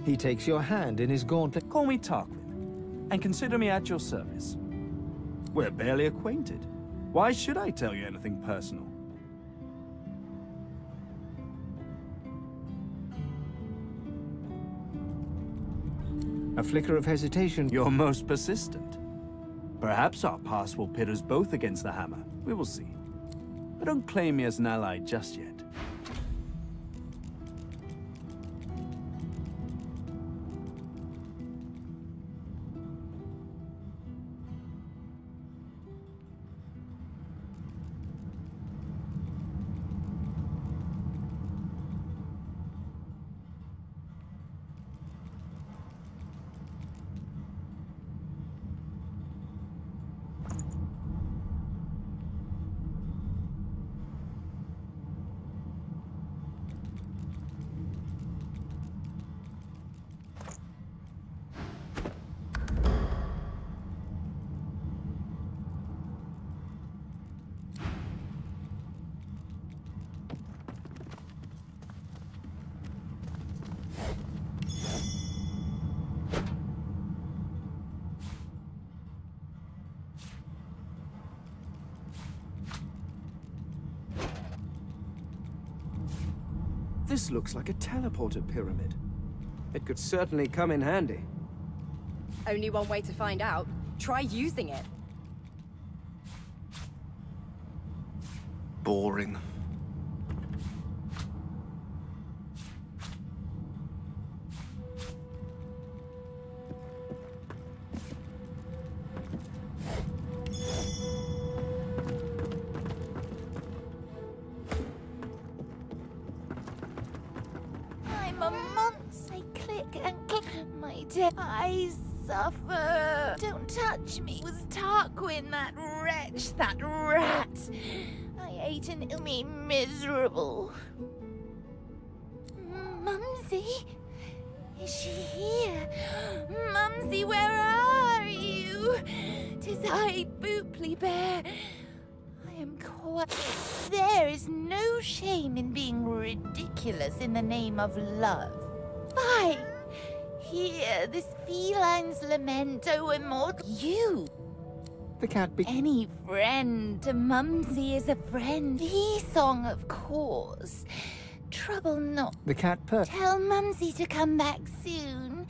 He takes your hand in his gauntlet. Call me Tarquin, and consider me at your service. We're barely acquainted. Why should I tell you anything personal? A flicker of hesitation. You're most persistent. Perhaps our past will pit us both against the hammer. We will see. But don't claim me as an ally just yet. This looks like a teleporter pyramid. It could certainly come in handy. Only one way to find out. Try using it. Boring. I suffer. Don't touch me. It was Tarquin, that wretch, that rat. I ate and it made me miserable. Mumsy? Is she here? Mumsy, where are you? 'Tis I, Booply Bear. I am quite... There is no shame in being ridiculous in the name of love. Fie! hear this feline's lament, O immortal. You! The cat Any friend to Mumsy is a friend. The song, of course. Trouble not. The cat purr. Tell Mumsy to come back soon.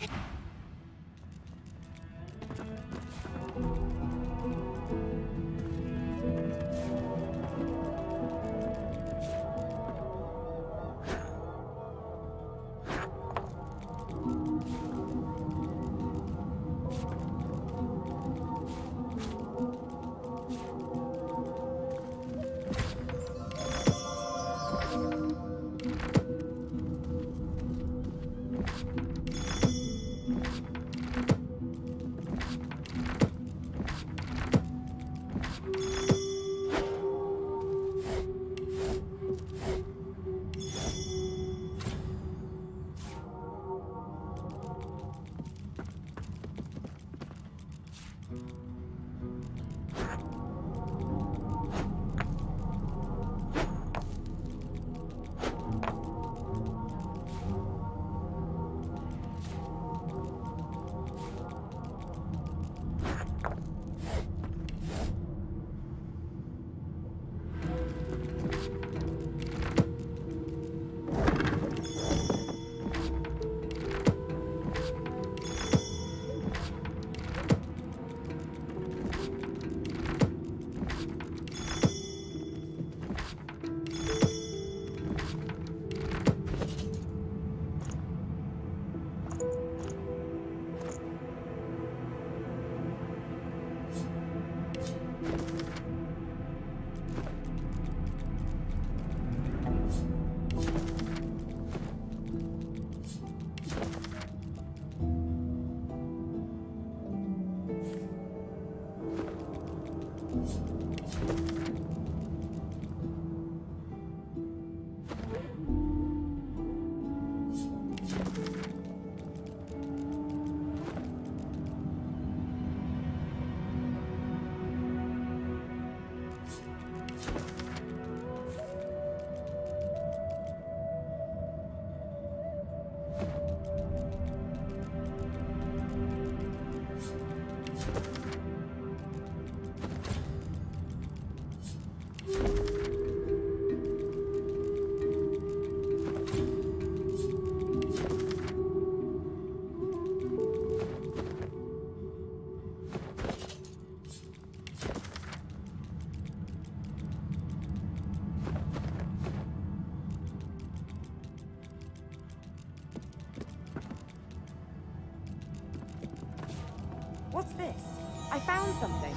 What's this? I found something.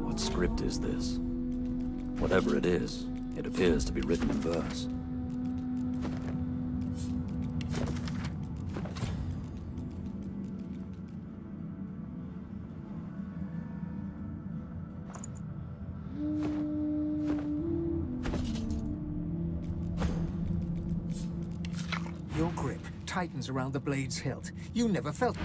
What script is this? Whatever it is, it appears to be written in verse. Your grip tightens around the blade's hilt. You never felt...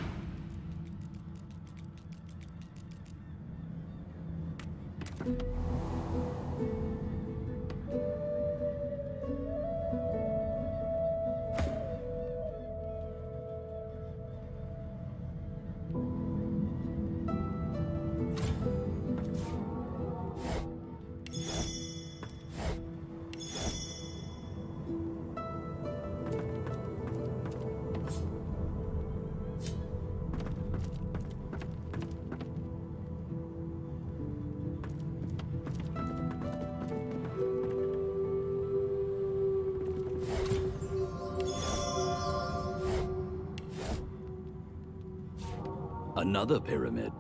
Another pyramid.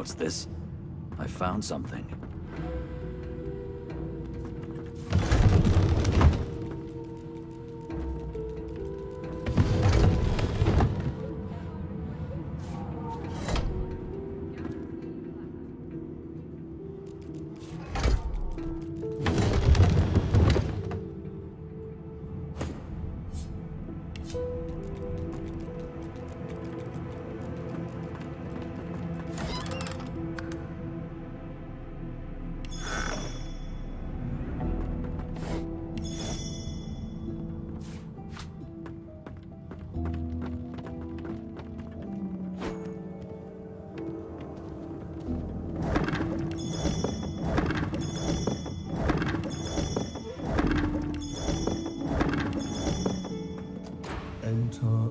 What's this? I found something. Enter.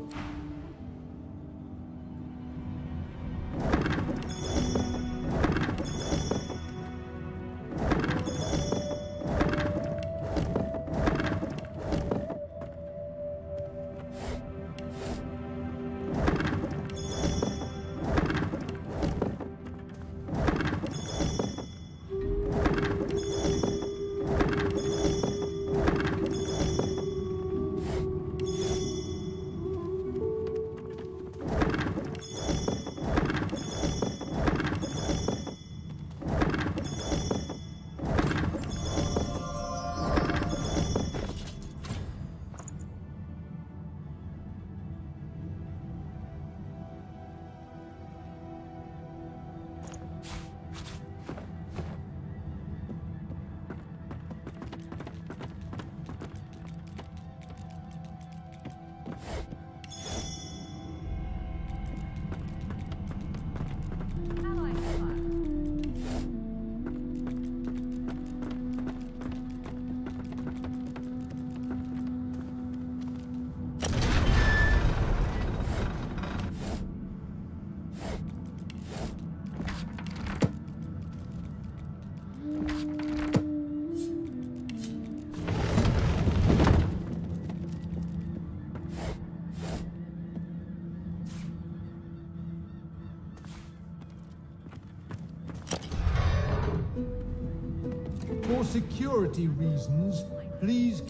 For security reasons, please...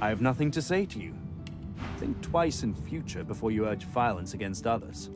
I have nothing to say to you. Think twice in future before you urge violence against others.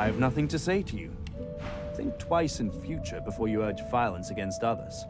I have nothing to say to you. Think twice in future before you urge violence against others.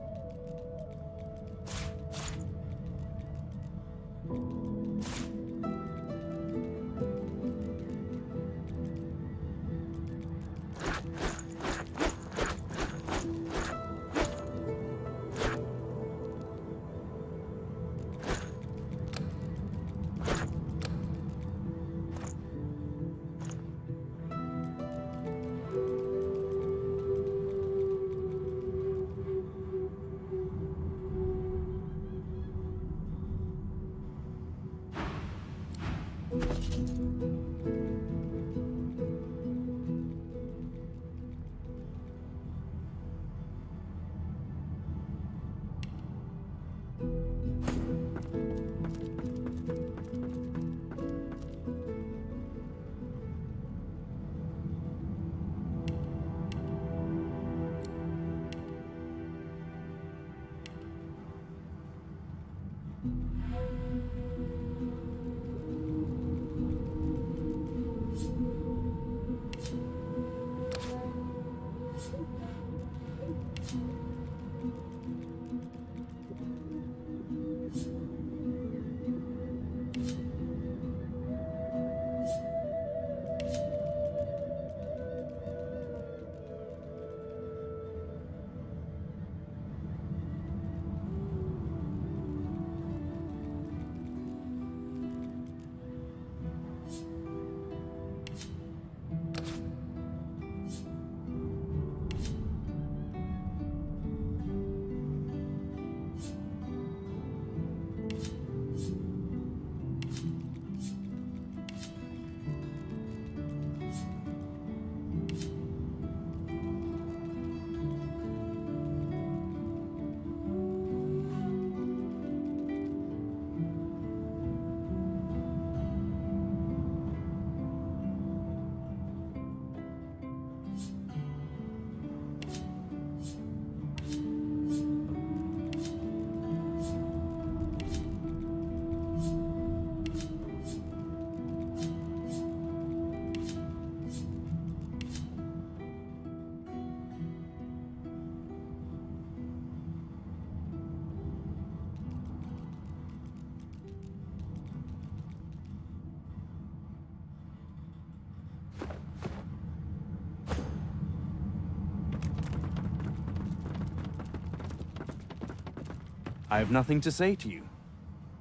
I have nothing to say to you.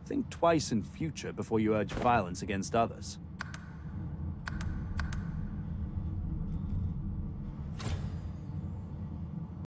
Think twice in future before you urge violence against others.